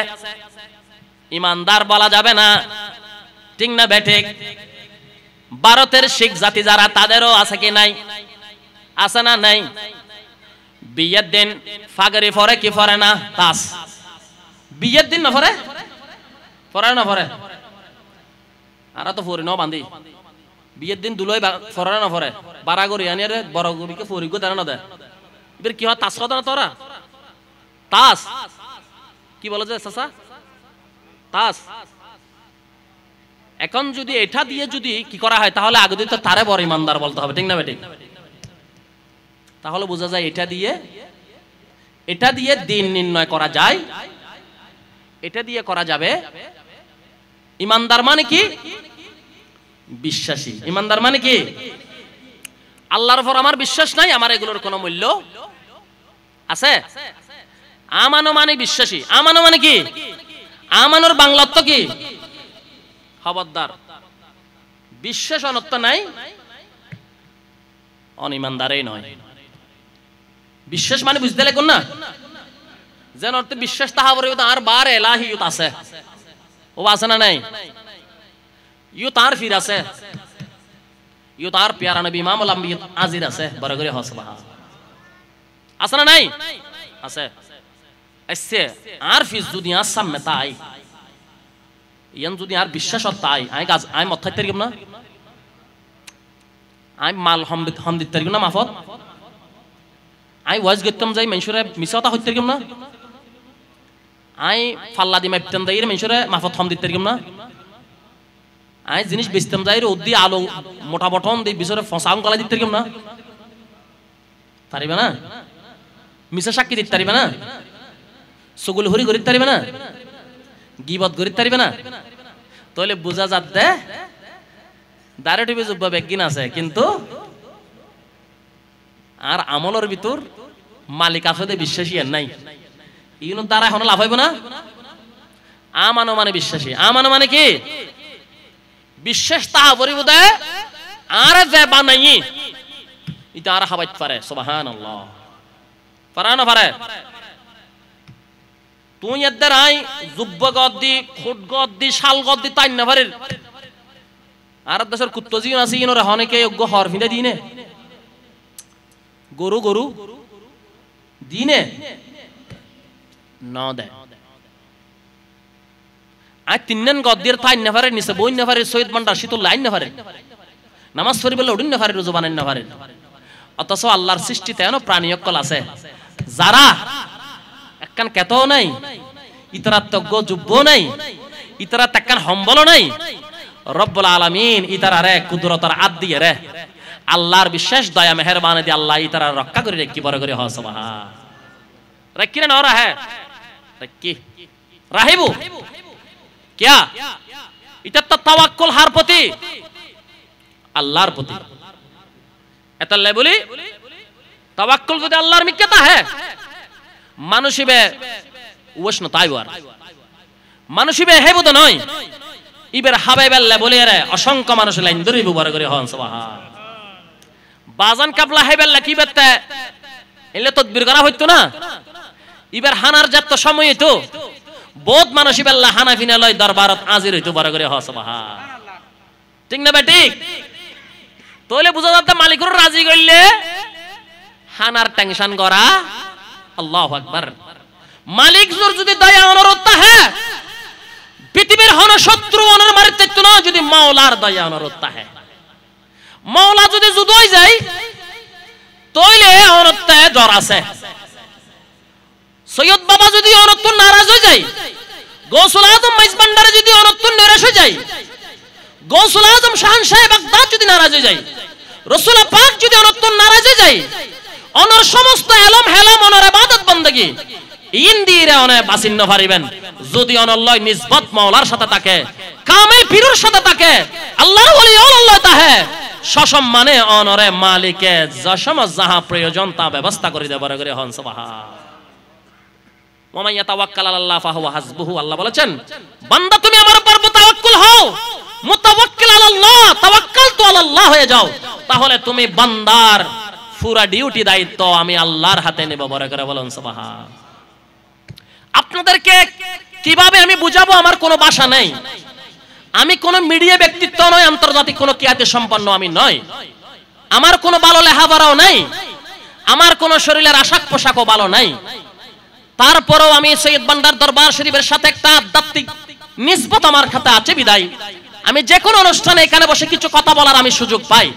ইমানদার বলা যাবে না, ঠিক না বেঠিক? ভারতের শিখ জাতি যারা, তাদেরও আছে কি নাই? আছে না নাই? বিয়ের দিন ফাগরি ফরে কি ফরে না? তাস বিয়ের দিন না ফরে? ফরে না ফরে? আর তো ফরি নাও বান্ধি বিয়ের দিন দুলোই ফরে না ফরে? বারা গরি আনি রে বড় গরিকে ফরি গো দেয় না দেয়। এবার কি হয়? তাস কথা না তোরা? তাস কি বলো যে চাচা? তাস। এখন যদি এটা দিয়ে যদি কি করা হয় তাহলে আগে দিতে তারে বড় ইমানদার বলতে হবে, ঠিক না বেঠিক? তাহলে বোঝা যায় এটা দিয়ে দিন নির্ণয় করা যায়, এটা দিয়ে করা যাবে। ইমানদার মানে কি? বিশ্বাসী। ইমানদার মানে কি? আল্লাহর উপর আমার বিশ্বাস নাই, আমার এগুলোর কোনো মূল্য আছে? আমানো মানে বিশ্বাসী। আমানো মানে কি? আমানোর বাংলা অর্থ কি? খবরদার, বিশ্বাস অনর্থ নাই, অনিমানদারই নয়। বিশ্বাস মানে বুঝতে লাগুন না, যেন অর্থে বিশ্বাস তাহা বলে আর বার এলাহি ইউত আছে, ও আছে না নাই? ইউ তার ফির আছে, ইউ তার প্যারা নবী ইমামুল আম্বিয়া আজির আছে। বড় করে হসবা আছে না নাই? আছে। এসে আর ফিস যদি আর সামনে তাই ইয়ান যদি আর বিশ্বাস তাই আই মত থাকতে না, আই মাল হামদিত তারিখ না মাফত, আই ওয়াজ গেতাম যাই মানুষরে মিছাতা হইতে তারিখ না, আই ফাল্লা দি মাইপতাম যাই মানুষরে মাফত হামদিত তারিখ না, আই জিনিস বেচতাম যাই রোদ দি আলো মোটা বটন দি বিছরে ফসাং গলা দিতে তারিখ না, পারিবে না? মিছা সাক্ষী দিতে পারিবে না? সগুল হরি করিতে পারিবে না? গিবত করিতে পারিবে না? তাহলে বোঝা যাচ্ছে দাঁড়ে টিভি জুব্বা বেগিন আছে, কিন্তু আর আমলের ভিতর মালিক আসলে বিশ্বাসী আর নাই। ইউনোর দ্বারা এখন লাভ হইব না। আমানো মানে বিশ্বাসী। আমানো মানে কি? বিশ্বাস তাহা পরিবোধে আর যে বানাই এটা আর হাবাইতে পারে। সুবহানাল্লাহ। পারে না পারে? তুই এদের আই জুব্ব গদ্দি, খুট গদ্দি, শাল গদ্দি তাই না পারে। আর দেশের কুত্তো জিন আছে ইনোরে অনেকে যোগ্য হর ফিদে দিনে গরু গরু দিনে না দেয়। আর তিনজন গদ্দির তাই না পারে, নিচে বই না পারে, সৈয়দ মান্ডার শীতল লাইন না পারে, নামাজ পড়ি বলে উঠিন না পারে, রোজা বানাই না পারে। অথচ আল্লাহর সৃষ্টিতে এনো প্রাণী অকল আছে যারা একখান কেতও নাই, ইতরাত্মজ্ঞ যুব্য নাই, ইতারা তাক্কান হম্বল নাই রব্বুল আলামিন ইতারারে কুদরতের আদ দিয়ে রে আল্লাহর বিশেষ দয়া মেহেরবানি দিয়ে আল্লাহ ইতারা রক্ষা করে রেখি বড় করে হ সুবহান রাখি না ওরা হ্যাঁ রাখি রাহিবু क्या এটা তো তাওয়াক্কুল হার প্রতি আল্লাহর প্রতি এতলে বলি তাওয়াক্কুল যদি আল্লাহর মিক্কেতা है মানুষিবে উষ্ণ তাইওয়ার মানুষিবে হেবুদ নয় ইবের হাবাইবাল্লা বলি রে অসংখ্য মানুষ লাইন দরিব বড় করে হন সুবহান বাজান কাবলা হাইবাল্লা কি বেতে এলে তদবির করা হইতো না ইবের হানার যত সময় হইতো বহুত মানুষ ইবাল্লা হানাফিনা লয় দরবারত হাজির হইতো বড় করে হ সুবহান ঠিক না ভাই ঠিক তোলে বুঝা যাচ্ছে মালিকুর রাজি কইলে হানার টেনশন করা আল্লাহু আকবার মালিক জোর যদি দয়া অনুরোধ তাহে পৃথিবীর হন শত্রু অনর মারিতে তো না যদি মাওলার দয়া অনুরোধ তাহে মাওলা যদি জুদই যায় তোইলে অনুরোধতে জ্বর আছে সৈয়দ বাবা যদি অনুরোধ নারাজ হয়ে যায় গৌসুল আজম মাইজ ভান্ডারে যদি অনুরোধ নিরাশ হয়ে যায় গৌসুল আজম শাহনশাহ বাগদাদ যদি নারাজ হয়ে যায় রাসূল পাক যদি অনুরোধ নারাজ হয়ে যায় অনর সমস্ত এলম হেলাম অনর ইবাদত বندگی ইন্দিরা অনে বাসিন্ন পারিবেন যদি অনল্লাহ নিসবত মাওলার সাথে থাকে কামেল পীরের সাথে থাকে আল্লাহর ওলি আল্লাহ তাহে সসম্মানে অনরে মালিকে যশম যাহা প্রয়োজন তা ব্যবস্থা করে দেবার করে হন সুবহান ওয়া মান ইয়াতাওয়াক্কাল আলাল্লাহ ফাহুয়া হাসবুহু আল্লাহ বলেছেন বান্দা তুমি আমার উপর তাওয়াক্কুল হও মুতাওয়াক্কিল আলাল্লাহ তাওয়াক্কালতু আলাল্লাহ হয়ে যাও তাহলে তুমি বান্দার পুরা ডিউটি দায়িত্ব আমি আল্লাহর হাতে নেব বড় করে বলুন সুবহান আপনাদেরকে কিভাবে আমি বুঝাবো আমার কোনো ভাষা নাই আমি কোনো মিডিয়া ব্যক্তিত্ব নয় আন্তর্জাতিক কোনো খ্যাতি সম্পন্ন আমি নই আমার কোনো ভালো লেখাপড়াও নাই আমার কোনো শরীরের আশাক পোশাকও ভালো নাই তারপরেও আমি সৈয়দ ভান্ডার দরবার শরীফের সাথে একটা আধ্যাত্মিক নিসবত আমার খাতে আছে বিদায় আমি যে কোনো অনুষ্ঠানে এখানে বসে কিছু কথা বলার আমি সুযোগ পাই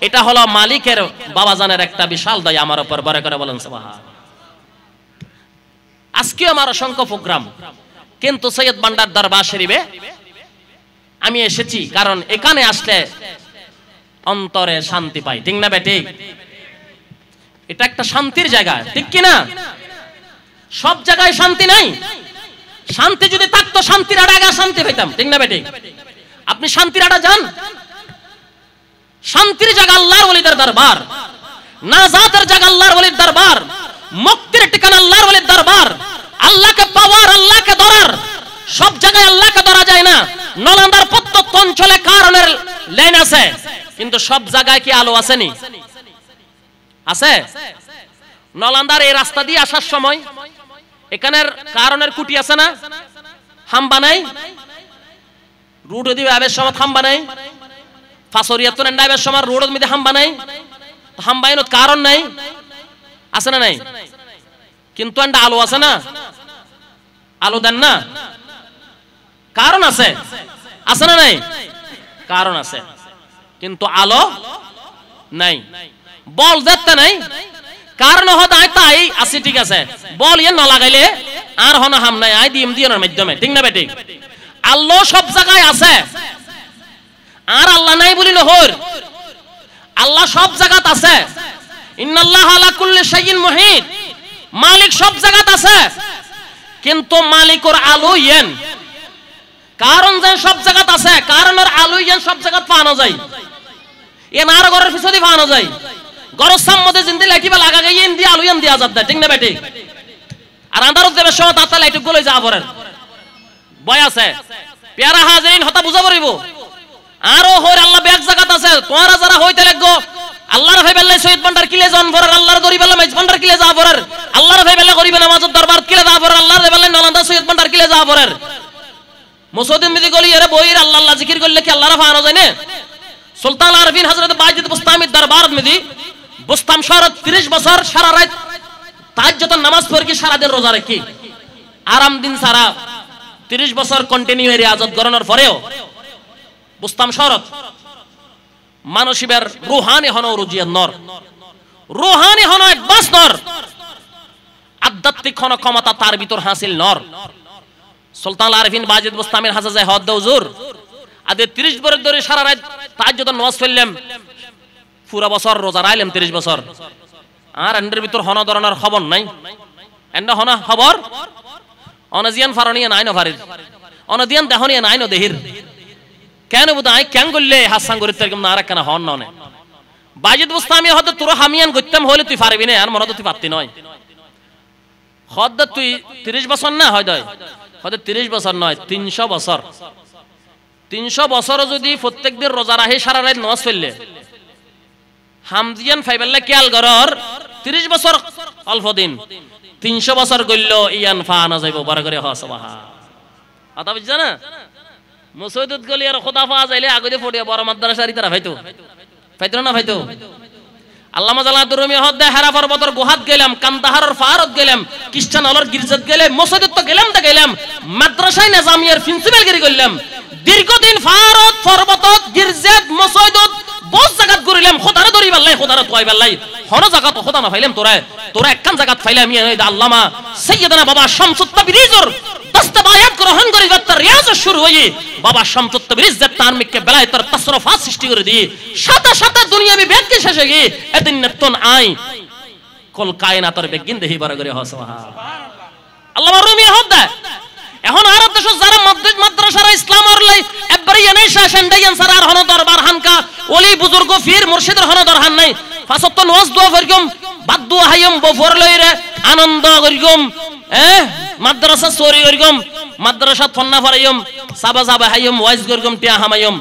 এটা হলো মালিকের বাবাজানের একটা বিশাল দয়া আমার উপর বড় করে বলেন সুবহান আজকে আমার অসংখ্য প্রোগ্রাম কিন্তু সৈয়দ ভান্ডার দরবার শরীফে আমি এসেছি কারণ এখানে আসলে অন্তরে শান্তি পাই ঠিক না বেটি এটা একটা শান্তির জায়গা ঠিক কি না সব জায়গায় শান্তি নাই শান্তি যদি থাকতো শান্তির আড়া শান্তি পেতাম ঠিক না বেটি আপনি শান্তির আড়া যান শান্তির জায়গা আল্লাহর ওলিদের দরবার নাজাতের জায়গা আল্লাহর ওলির দরবার মুক্তির ঠিকানা আল্লাহর ওলির দরবার আল্লাহকে পাওয়ার আল্লাহকে ধরার সব জায়গায় আল্লাহকে ধরা যায় না নলান্দার প্রত্যন্ত অঞ্চলে কারণের লাইন আছে কিন্তু সব জায়গায় কি আলো আসেনি আছে নলান্দার এই রাস্তা দিয়ে আসার সময় এখানের কারণের কুটি আছে না হাম্বা নাই রোড দিয়ে আবের সময় হাম্বা নাই ফাসরিয়াত না আবের সময় রোড মধ্যে হাম্বা নাই হাম্বাইন কারণ নাই আছে না নাই কিন্তু একটা আলো আছে না আলো দেন না কারণ আছে আছে না নাই কারণ আছে কিন্তু আলো নাই বল দেখতে নাই কারণ হদায় তাই আছে ঠিক আছে বল ইয়ে না লাগাইলে আর হন হাম নাই আই দিম দিনের মাধ্যমে ঠিক না বেটি আল্লাহ সব জায়গায় আছে আর আল্লাহ নাই বলি নহর আল্লাহ সব জায়গাতে আছে ইন্নাল্লাহা আলা কুল্লি শাইইন মুহিত মালিক সব জায়গাতে আছে কিন্তু মালিকর আলো ইয়েন কারণ যে সব জায়গাতে আছে কারণের আলো ইয়েন সব জায়গাতে পাওয়া যায় এন আর ঘরের পিছনে পাওয়া যায় ঘরের সামনে জিন্দি লাইকিবা লাগা গই ইন দি আলো ইয়েন দিয়া যাত ঠিক না বেটি আর আন্ধারত দেবে সময় তাতা লাইট গুলো যা পড়েন বয় আছে পেয়ারা হাজিরিন হতা বুঝা পড়িব আরো হইর আল্লাহ এক জায়গাতে আছে তোরা যারা হইতে লাগো আল্লাহর ভাইবেল্লা সৈয়দ ভান্ডার কিলে জন পড়ার আল্লাহর দরিবেল্লা মাইজ ভান্ডার কিলে যা পড়ার আল্লাহর ভাইবেল্লা গরিবে নামাজের দরবার কিলে যা পড়ার আল্লাহর ভাইবেল্লা নলন্দা সৈয়দ ভান্ডার কিলে যা পড়ার মুসউদ্দিন মিদি গলি এর বইর আল্লাহ আল্লাহ জিকির করলে কি আল্লাহর ফানো যায় না সুলতান আরফিন হযরত বাইজিদ বুস্তামির দরবার মিদি বুস্তাম শহর 30 বছর সারা রাত তাহাজ্জুদের নামাজ পড়ে কি সারা দিন রোজা রাখি আরাম দিন সারা 30 বছর কন্টিনিউ এর ইবাদত করানোর পরেও বুস্তাম শহর মানসিবের রুহানি হনো রুজিয়ার নর রুহানি হনো একবাস নর আধ্যাত্মিক হনো ক্ষমতা তার ভিতর হাসিল নর সুলতান আরিফিন বাজিদ বুস্তামির হাজা যায় হদ হুজুর আদে 30 বছর ধরে সারা রাত তাহাজ্জুদ নামাজ পড়লাম, পুরা বছর রোজা রাখলাম 30 বছর, আর এন্ডের ভিতর হন ধরনের খবর নাই, এন্ড হনা খবর অনজিয়ান ফারনিয়া নাই নভারির, অনদিয়ান দেহনিয়া নাই ন দেহির, কেন বুদাই কেন গল্লে হাসান গরিত এরকম না রাখনা হন ননে বাজিদ বুস্তামি হদ তোর হামিয়ান গইতাম হলে তুই পারবি না, আর মরদ তুই পারতি নয়, হদ তুই 30 বছর না হয় দয়, হদ 30 বছর নয় 300 বছর, 300 বছর যদি প্রত্যেক দিন রোজা রাখে সারা রাত নামাজ পড়লে হামজিয়ান ফাইবাল্লা কিয়াল গরর 30 বছর অল্প দিন, 300 বছর গইল ইয়ান ফানা যাইব বড় করে হ সুবহান কথা বুঝছ না। মুসৈদুত গলি আর খোদা ফা যাইলে আগে ফড়িয়া বড় মাদ্রাসারি তারা ভাইতো না ভাইতো। আল্লামা জালালুর রুমি হদ হেরা পর্বতের গুহাত গেলাম, কান্দাহারের ফারত গেলাম, খ্রিস্টান হলর গির্জাত গেলাম, মুসৈদুত তো গেলাম তা গেলাম, মাদ্রাসায় নিজামিয়ার প্রিন্সিপাল গিরি করলাম, দীর্ঘদিন ফারত পর্বতত গির্জাত মুসৈদুত বহুত জায়গাত ঘুরিলাম, খোদারে ধরি বাল্লাই খোদারে তোয়াই বাল্লাই হন জায়গা তো খোদা না ফাইলাম তোরা একখান জায়গাত ফাইলাম আমি আল্লামা সাইয়্যিদানা বাবা শামসুত তাবরিজর দস্তবায়াত গ্রহণ করি তার রিয়াজ শুরু হই, বাবা শামসুত তাবরিজ যে তারমিককে বেলায় তার তাসরফাত সৃষ্টি করে দি, সাথে সাথে দুনিয়াবি বেদকে শেষে গই এদিন নতুন আই কল কায়নাতের বেগিন দেহি বড় করে হ সুবহানাল্লাহ। আল্লামা রুমি হদ এখন আরব দেশ যারা মাদ্রাসার ইসলামের লাই একবারে এনে শাসন দেন সারা আর হন দরবার হানকা ওলি বুজুর্গ ফির মুর্শিদের হন দরহান নাই, ফাসত নওয়াজ দোয়া ফরগম বাদ দোয়া হাইম বফর লইরে আনন্দ করিগম মাদ্রাসা সরি করিগম মাদ্রাসা ফন্না ফরাইম সাবা সাবা হাইম ওয়াইজ করিগম টিয়া হামাইম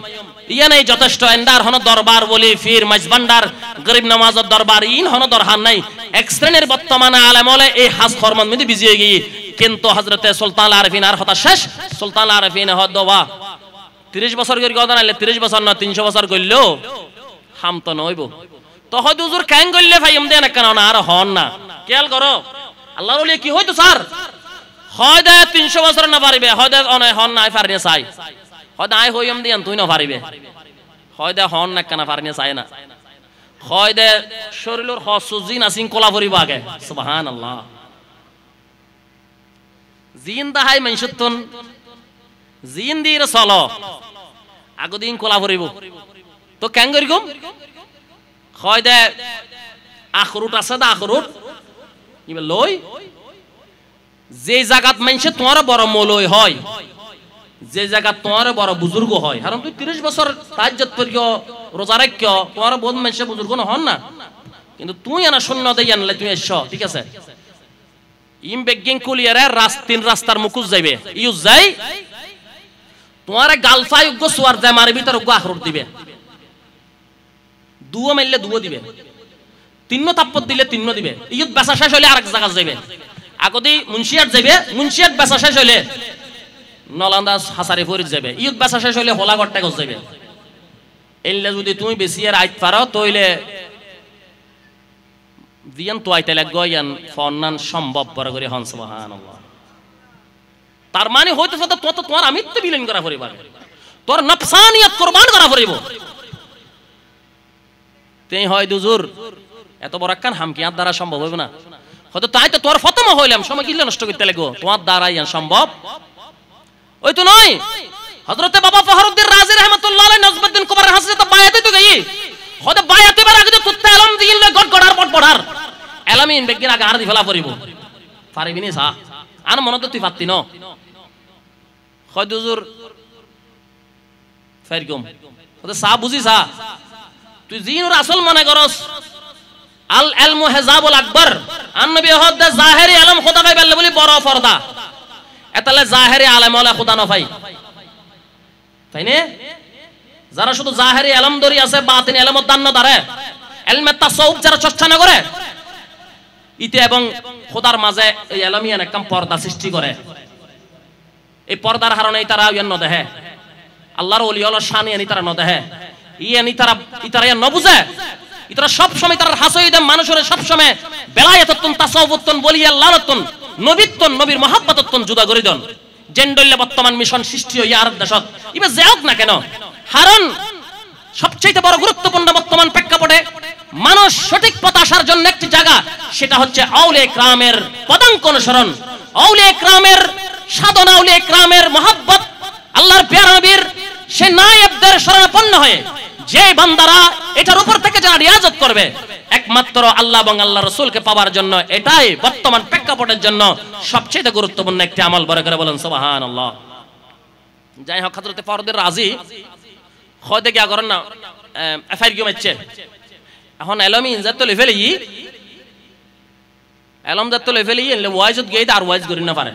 ইয়া নাই যথেষ্ট, এন্ডার হন দরবার বলি ফির মাইজবান্ডার গরিব নামাজের দরবার ইন হন দরহান নাই, এক শ্রেণীর বর্তমানে আলেম হলে এই হাজ খরমান মধ্যে বিজিয়ে গিয়ে, কিন্তু হযরতে সুলতান আরিফিন আর হতা শেষ, সুলতান আরিফিন হদওয়া 30 বছর করে কথা নাইলে 30 বছর না 300 বছর কইলো হাম তো নইব, তো হয়তো হুজুর কাং কইলে ভাই এমন দেন কেন না আর হন না খেয়াল করো আল্লাহর ওলি কি হইতো স্যার হয়তো 300 বছর না পারিবে, হয়তো অনয় হন না পারনে চাই, হয়তো আই হইম দিয়ান তুই না পারিবে, হয়তো হন না কেন পারনে চাই না, হয়তো শরীরের হসুজিন আসিন কোলা পরিব আগে সুবহানাল্লাহ, জিন দাহাই মানসুতন জিন দির চলো আগদিন কোলা পরিব, তো কেন করিগম হয়তো আখরুট আছে দা আখরুট ইবে লই যে জায়গাত মানছে তোমার বড় মৌলই হয়, যে জায়গা তোমার বড় বুজুর্গ হয়, কারণ তুই 30 বছর তাহাজ্জুদ পড়িও রোজা রাখিও তোমার বহুত মানুষ বুজুর্গ না হন না, কিন্তু তুই না শূন্য দেই আনলে তুই এসো ঠিক আছে, ইম বেগিং কুলিয়ারে তিন রাস্তার মুকুজ যাইবে ইউজ যাই তোমার গালফাই উগ্গ সোয়ার যায় মার ভিতর উগ্গ আখরুট দিবে, দুও মারলে দুও দিবে, তিন্ন তাপ্পত দিলে তিন্ন দিবে, ইউত বেচা শেষ হলে আরেক জায়গা যাইবে, আগদি মুন্সিয়াত যাইবে, মুন্সিয়াত বেচা শেষ হলে নলান্দা হাসারি ফরিদ যাবে, ইউত বেচা শেষ হলে হোলাগড় টেকস যাবে, এলে যদি তুমি বেশি আর আইত পারো তইলে দিয়ান তো আইতে লাগো ইয়ান ফন্নান সম্ভব বড় করে হন সুবহানাল্লাহ। তার মানে হয়তো তো তোমার আমিত্ব বিলীন করা পড়িব, তোর নফসানিয়ত কুরবান করা পড়িব, তেই হয় হুজুর এত বড় একখান হামকিয়াত দ্বারা সম্ভব হইব না, হয়তো তাই তো তোর ফতমা হইলাম সময় কিলে নষ্ট করতে লাগো, তোমার দ্বারা ইয়ান সম্ভব ওই তো নয়। হযরতে বাবা ফখরুদ্দিন রাজি রাহমাতুল্লাহ আলাইহি নজমুদ্দিন কুবরার হাসে তো বায়াতে তো গই, হয়তো বায়াতে বার আগে তো কুত্তা আলম দিল গড গড়ার পট পড়ার এলামিন বেগিন আগে আর দি ফেলা পড়িব পারিবি নি সা আন মন তো তুই পাত্তি ন হয় হুজুর ফেরগম হয়তো সা বুঝি সা তুই জিনুর আসল মনে করস আল ইলমু হিজাবুল আকবার, আন নবী হদ জাহেরি ইলম খোদা ভাই বললে বলি বড় পর্দা, এতালে জাহেরি আলেম ওয়ালা খোদা না ভাই তাই নে, যারা শুধু জাহেরি ইলম ধরি আছে বাতিন ইলম দান না ধরে, ইলমে তাসাউফ যারা চর্চা না করে ইতে এবং খোদার মাঝে এই ইলমিয়ান একদম পর্দা সৃষ্টি করে, এই পর্দার কারণে তারা ইয়ান ন দেহে আল্লাহর ওলি হলো শান ইয়ানি তারা ন দেহে ইয়ানি তারা ইয়ান ন বুঝে, ইতারা সব সময় তার হাসইদা মানুষের সব সময় বেলায়েততন তাসাউফতন বলি আল্লাহতন নবীতন নবীর মহব্বততন জুদা করে দেন, জেন্ডলে বর্তমান মিশন সৃষ্টি হই আরব দেশত ইবে যাওক না কেন, কারণ সবচেয়ে বড় গুরুত্বপূর্ণ বর্তমান প্রেক্ষাপটে মানুষ সঠিক পথ আসার জন্য একটি জায়গা, সেটা হচ্ছে আউলিয়া ইকরামের পদাঙ্ক অনুসরণ, আউলিয়া ইকরামের সাধনা আউলিয়া ইকরামের মহব্বত আল্লাহর প্যারা নবীর সে নায়েবদের শরণাপন্ন হয়ে যে বান্দারা এটার উপর থেকে যারা রিয়াজত করবে একমাত্র আল্লাহ এবং আল্লাহ রাসূলকে পাওয়ার জন্য এটাই বর্তমান প্রেক্ষাপটের জন্য সবচেয়ে গুরুত্বপূর্ণ একটি আমল। বড় করে বলেন সুবহানাল্লাহ। যাই হোক, হযরত ফরদের রাজি খোদে কি করেন না এফআইআর কি মারছে এখন এলমি ইনজাত তো লেভেল ই এলম জাত তো লেভেল ই এলে ওয়াইজত গেই আর ওয়াইজ করি না পারে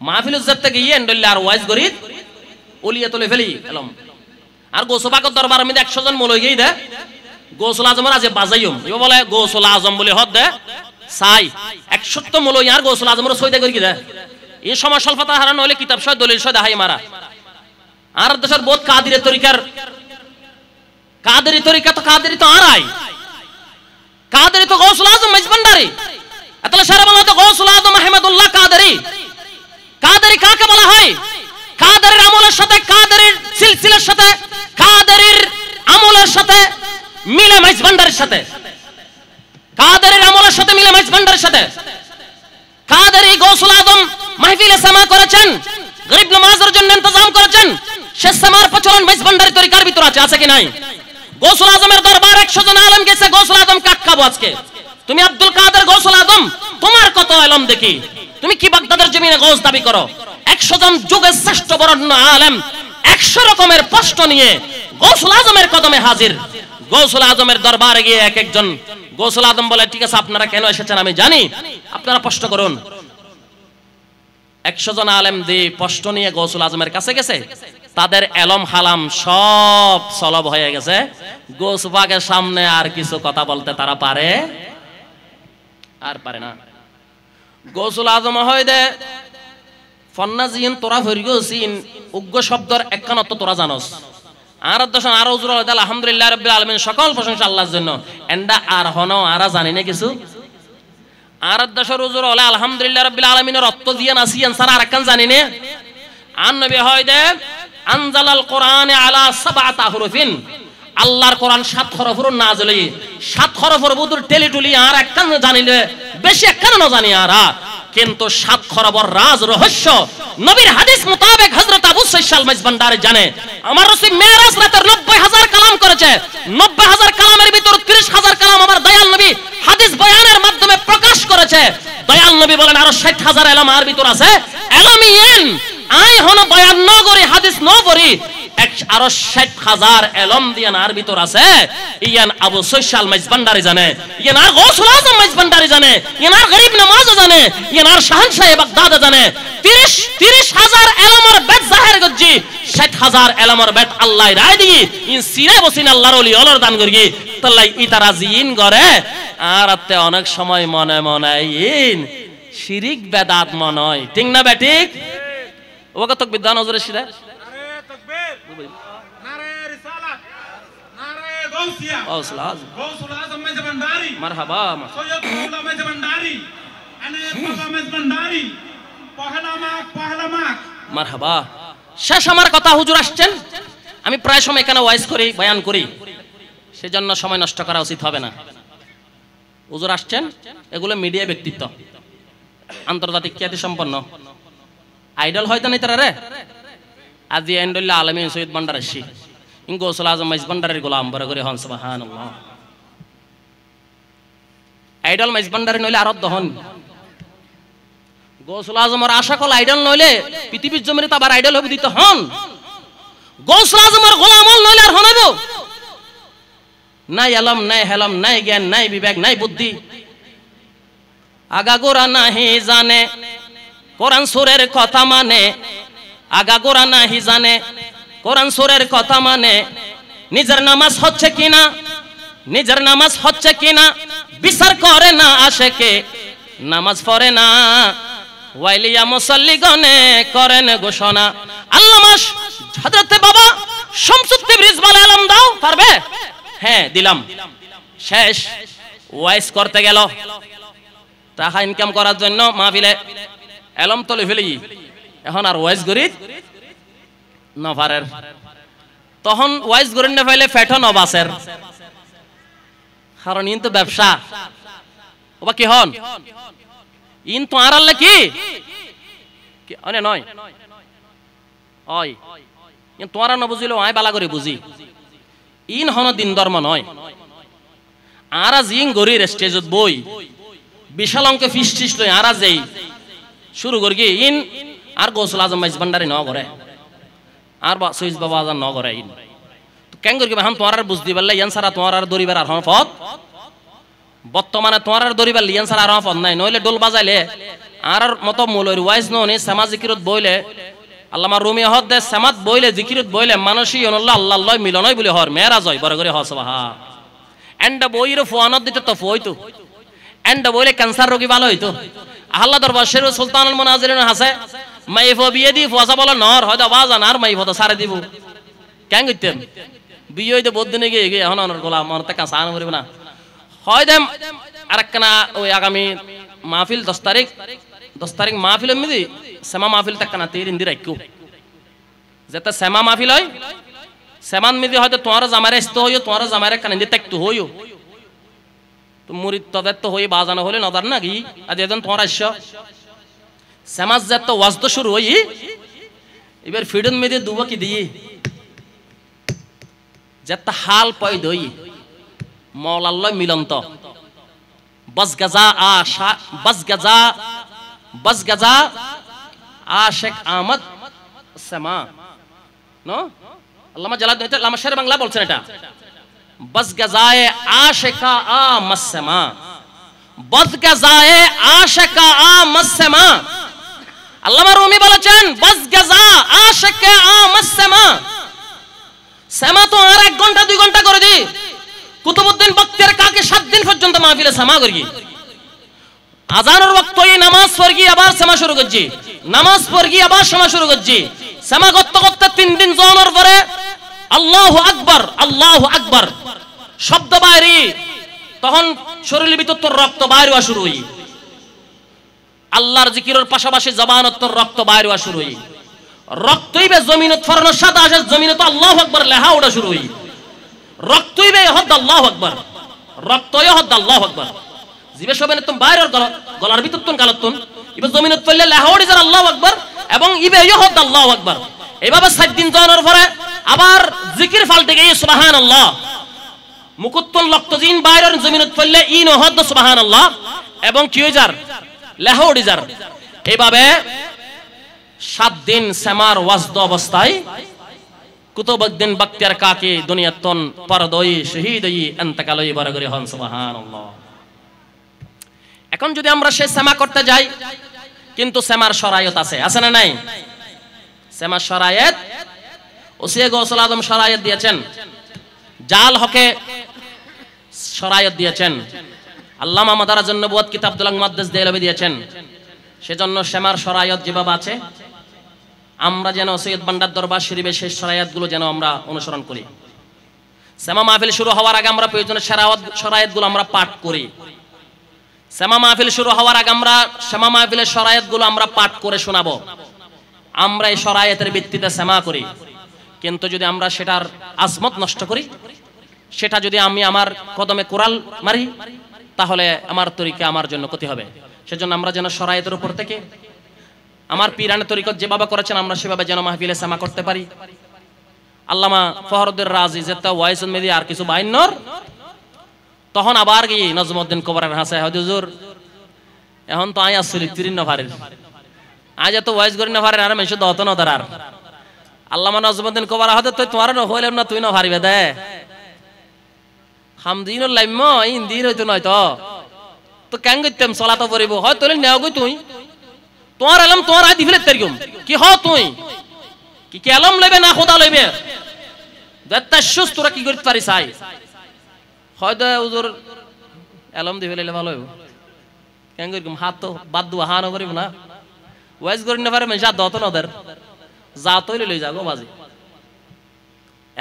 মাহফিল জাত থেকে ই এন্ডলে আর ওয়াইজ করি ওলিয়া তো লেভেল ই এলম আর গোসবাকত দরবার আমি 100 জন মলই গেই দে গোসল আজমের আজ বাজাইম ইও বলে গোসল আজম বলে হদ দে সাই 170 মলই আর গোসল আজমের সইদা করি কি দে এই সময় সলফাতা হারানো হলে কিতাব সহ দলিল সহ দেখাই মারা। আর দেশের বহুত কাদিরের তরিকার কাদেরি তরিকা তো কাদেরি তো আরাই কাদেরি তো গৌসুল আজম মেজবান্ডারি এতলে সারা বলা তো গৌসুল আজম আহমদুল্লাহ কাদেরি। কাদেরি কাকে বলা হয়? কাদেরির আমলের সাথে কাদেরির সিলসিলার সাথে কাদেরির আমলের সাথে মিলে মেজবান্ডারির সাথে কাদেরির আমলের সাথে মিলে মেজবান্ডারির সাথে কাদেরি গৌসুল আজম মাহফিলে সামা করেছেন, গরিব নামাজের জন্য ইন্তজাম করেছেন। সে সামার প্রচলন মেজবান্ডারি তরিকার ভিতর আছে কি নাই? গৌসুল আজমের দরবার 100 জন আলেম গেছে, গৌসুল আজম কাক খাবো আজকে? তুমি আব্দুল কাদের গৌসুল আজম, তোমার কত আলেম দেখি? তুমি কি বাগদাদের জমিনে গৌস দাবি করো? 100 জন যুগের শ্রেষ্ঠ বরেণ্য আলেম 100 রকমের প্রশ্ন নিয়ে গৌসুল আজমের কদমে হাজির। গৌসুল আজমের দরবারে গিয়ে এক একজন গৌসুল আজম বলে, ঠিক আছে আপনারা কেন এসেছেন আমি জানি, আপনারা প্রশ্ন করুন। 100 জন আলেম দিয়ে প্রশ্ন নিয়ে গৌসুল আজমের কাছে গেছে, তাদের এলম হালাম সব সলব হয়ে গেছে। গৌসবাগের সামনে আর কিছু কথা বলতে তারা পারে আর পারে না। গৌসুল আজম হয় দে ফন্নাজিন তোরা ভরিগছিন উগ্র শব্দর একখানত তোরা জানোস। আর দশন আর হুজুর আলহামদুলিল্লাহ রাব্বিল আলামিন, সকল প্রশংসা আল্লাহর জন্য। এন্ডা আর হনো আরা জানি না কিছু। আর দশর হুজুর হলে আলহামদুলিল্লাহ রাব্বিল আলামিনের অর্থ দিয়ে নাসিয়ান সারা আর একখান জানি না। আর নবী হয় দে আনজালাল কোরআনে আলা 7 হুরুফিন, আল্লাহর কোরআন 7 হরফের নাযিল। 7 হরফের বুদুর টেলিটুলি আর একখান জানিলে বেশি একখান না জানি আর, কিন্তু 7 হরফের রাজ রহস্য নবীর হাদিস মোতাবেক হযরত আবু সাইদ মেজবান্ডারি জানে। আমার রাসূল মেরাজ রাতের 90,000 কালাম করেছে। 90,000 কালামের ভিতর 30,000 কালাম আমার দয়াল নবী হাদিস বয়ানের মাধ্যমে প্রকাশ করেছে। দয়াল নবী বলেন আরো 60,000 এলম আর ভিতর আছে। এলমিয়েন আই হন বয়ান নগরী হাদিস নগরী আরো 60,000 এলম দিয়ান আর ভিতর আছে। ইয়ান আবু সাইদ মেজবান্ডারি জানে, ইয়ান আর গৌসুল আজম মেজবান্ডারি জানে, ইয়ান আর গরিব নামাজ জানে, ইয়ান আর শাহনশাহ বাগদাদ জানে। 30,000 এলমের বেদ জাহের গজ্জি 60,000 এলমের বেদ আল্লাহ রায় দি ইন সিরে বসিন আল্লাহর ওলি অলর দান করি তাল্লাই ইতারা জিন করে। আর আতে অনেক সময় মনে মনে ইন শিরিক বেদাত মনে হয়, ঠিক না বেঠিক? ওকে তো বিদ্যান হযরত শিরা গৌসুল আজম মেজবান্ডারি মারহাবা সৈয়দ মাওলানা মেজবান্ডারি আনে বাবা মেজবান্ডারি পহেলা মাক মারহাবা। শেষ আমার কথা, হুজুর আসছেন, আমি প্রায় সময় এখানে ওয়াইজ করি, বয়ান করি, সেজন্য সময় নষ্ট করা উচিত হবে না। হুজুর আসছেন, এগুলো মিডিয়া ব্যক্তিত্ব, আন্তর্জাতিক খ্যাতি সম্পন্ন আইডল হয়তো নাই তারা রে। আজি এন্ডুল্লাহ আলামিন সৈয়দ ভান্ডার আসি গৌসুল আজম মেজবান্ডারির গোলাম বড় করে হন সুবহানাল্লাহ। আইডল মেজবান্ডারি নইলে আর দহন গৌসুল আজমের আশা কল আইডল নইলে পৃথিবীর জমিনে আবার আইডল হবে দিতে হন। গৌসুল আজমের গোলাম নইলে আর হনাইব নাই আলম, নাই হেলম, নাই জ্ঞান, নাই বিবেক, নাই বুদ্ধি, আগাগোড়া নাহি জানে কোরআন সুরের কথা মানে, আগাগোড়া নাহি জানে কোরআন সুরের কথা মানে। নিজের নামাজ হচ্ছে কিনা, নিজের নামাজ হচ্ছে কিনা বিচার করে না, আশেকে নামাজ পড়ে না, ওয়াইলিয়া মুসাল্লিগণে করেন ঘোষণা। আল্লামা হযরত বাবা শামসুদ তিবরিজ বলে আলম দাও, পারবে? হ্যাঁ দিলাম। শেষ ওয়াইজ করতে গেল, টাকা ইনকাম করার জন্য মাহফিলে এলম তলে ফেলি, এখন আর ওয়াইজ করি নভারের, তখন ওয়াইজ করেন না ফেলে ফেটো নবাসের, কারণ ইন তো ব্যবসা ওবা কি হন ইন তো আর আল্লাহ কি অনে নয় ওই তোরা না বুঝিলেও আয় বালা করে বুঝি ইন হন দিন ধর্ম নয় আরা জিং গরির স্টেজত বই বিশাল অঙ্কে ফিস লই আরা যেই শুরু করি ইন আর গোসল আজম মাইজ ভান্ডারি ন করে আর সইজ বাবা আজান ন করে ইন কেন করি হাম তোমার বুঝতে পারলে ইয়ান সারা তোমার দরিবার আর পথ বর্তমানে তোমার দরিবার লিয়ান সারা আর পথ নাই নইলে ডোল বাজাইলে আর মতো মূলর ওয়াইজ নি সামা জিকিরত বইলে আল্লামা রুমি হদ দে সামাত বইলে জিকিরত বইলে মানসী অনল্লাহ আল্লাহ মিলনই বলে হর মেরা জয় বড় করে হসবাহা এন্ডা বইর ফোয়ানত দিতে তো ফইতো এন্ডা বইলে ক্যান্সার রোগী ভালো হইতো আল্লাহ দরবার শের সুলতানুল মুনাজিরিন হাসে মাইফ বিয়ে দি ফসা বলা নর হয়তো বাজান আর মাইফ তো সারে দিব কেন কইতেন বিয়ে হইতে বদিনে গিয়ে গিয়ে এখন অনর গোলাম মনতে কাঁচা আন করিব না হয়তো আরেকখানা ওই আগামী মাহফিল 10 তারিখ মাহফিল এমনি সেমা মাহফিল তাকনা তের ইন্দি রাখো যেটা সেমা মাহফিল হয় সেমান মিদি হয়তো তোমার জামারে ইস্ত হইও তোমার জামারে কানিন্দি তাকতু হইও তো মুরিদ তদের তো হই বাজানো হলে নদার না কি আজ এজন তোমার আসছ সমাজ যত ওয়াজদ শুরু হই এবার ফিডন মিদি দুবা কি দিয়ে যত হাল পয় দই মৌলাল্লাহ মিলন্ত বস গাজা আশিক আহমদ সামা নো আল্লামা জালালউদ্দিন আল্লামা শের বাংলা বলছেন এটা বস গাজায়ে আশিকা আমসমা বস গাজায়ে আশিকা আমসমা আল্লামা রুমি বলেছেন বস গাজা আশিকা আমসমা সামা তো আর 1 ঘন্টা 2 ঘন্টা করে দি কুতুবউদ্দিন বক্তিয়ার কাকে 7 দিন পর্যন্ত মাহফিলে সামা করি আজানের ওয়াক্ত এই নামাজ পড়ি আবার সামা শুরু করছি নামাজ পড়ি আবার সামা শুরু করছি সামা করতে করতে 3 দিন জোনের পরে আল্লাহু আকবার শব্দ বাইরে তখন শরীরের ভিতর তোর রক্ত বাইরে হওয়া শুরু হই আল্লাহর জিকিরের পাশাপাশি জবানত তোর রক্ত বাইরে হওয়া শুরু হই রক্তই বে জমিনত ফরনের সাথে আসে জমিনত আল্লাহু আকবার লেখা ওঠা শুরু হই রক্তই বে হদ আল্লাহু আকবার রক্তই হদ আল্লাহু আকবার জিবে সবে তুমি বাইরের গলার ভিতর তুন গালতুন ইবে জমিনত পড়লে লেখা ওঠে যার আল্লাহু আকবার এবং ইবে হদ আল্লাহু আকবার এইভাবে 7 দিন যাওয়ার পরে আবার জিকির ফালতে গিয়ে সুবহানাল্লাহ মুকুত্তুন লক্তজিন বাইরের জমিনত পড়লে ইন হদ সুবহানাল্লাহ এবং কি হই যার লেখা ওঠে যার এইভাবে 7 দিন সামার ওয়াজদ অবস্থায় কুতুবউদ্দিন বক্তিয়ার কাকে দুনিয়াতন পরদই শহীদই ইন্তেকালই বরগরি হন সুবহানাল্লাহ এখন যদি আমরা সেই সামা করতে যাই কিন্তু সামার শরায়ত আছে না নাই সামার শরায়ত ওসিয়ে গৌসুল আজম শরায়ত দিয়েছেন জাল হকে শরায়ত দিয়েছেন আল্লামা মাদারাজুন নবুয়ত কিতাব আব্দুল মুহাদ্দিস দেহলভী দিয়েছেন সেজন্য সামার শরায়ত যেভাবে আছে আমরা যেন সৈয়দ বান্ডার দরবার শরীফের সেই শরায়তগুলো যেন আমরা অনুসরণ করি সামা মাহফিল শুরু হওয়ার আগে আমরা প্রয়োজনীয় শরায়তগুলো আমরা পাঠ করি সামা মাহফিল শুরু হওয়ার আগে আমরা সামা মাহফিলের শরায়তগুলো আমরা পাঠ করে শোনাবো আমরা এই শরায়তের ভিত্তিতে সামা করি কিন্তু যদি আমরা সেটার আজমত নষ্ট করি সেটা যদি আমি আমার কদমে কোরাল মারি তাহলে আমার তরিকা আমার জন্য ক্ষতি হবে সেজন্য আমরা যেন শরায়তের উপর থেকে আমার পীরানের তরিকত যেভাবে করেছেন আমরা সেভাবে যেন মাহফিলে সামা করতে পারি আল্লামা ফখরুদ্দিন রাজি যেটা ওয়াইসুল মেদি আর কিছু বাইন্নর তখন আবার কি নজমউদ্দিন কবরের হাসে হুজুর এখন তো আই আসলি তিরিন নফারের আজ এত ওয়াইজ করি নফারের আর মেশে দত ন দারার আল্লামা নজমউদ্দিন কবর হতে তুই তোমার ন হইলাম না তুই ন ফারিবে দে হামদিনুল লাইম ইন দিন হইতো নয় তো কেন কইতাম সলাত পড়িব হয় তোলে নেও গই তুই তোমার আলম তোমার আই দিফলে তেরগম কি হ তুই কি আলম লইবে না খোদা লইবে দত্তা সুস তোরা কি করিতে পারিস আই হয়তো হুজুর আলম দিফলে ভালো হইব কেন কইরকম হাত তো বাদ দুয়া হান করিব না ওয়াইজ করি না পারে মেশা দত নদের যা তৈলে লই যাগো বাজি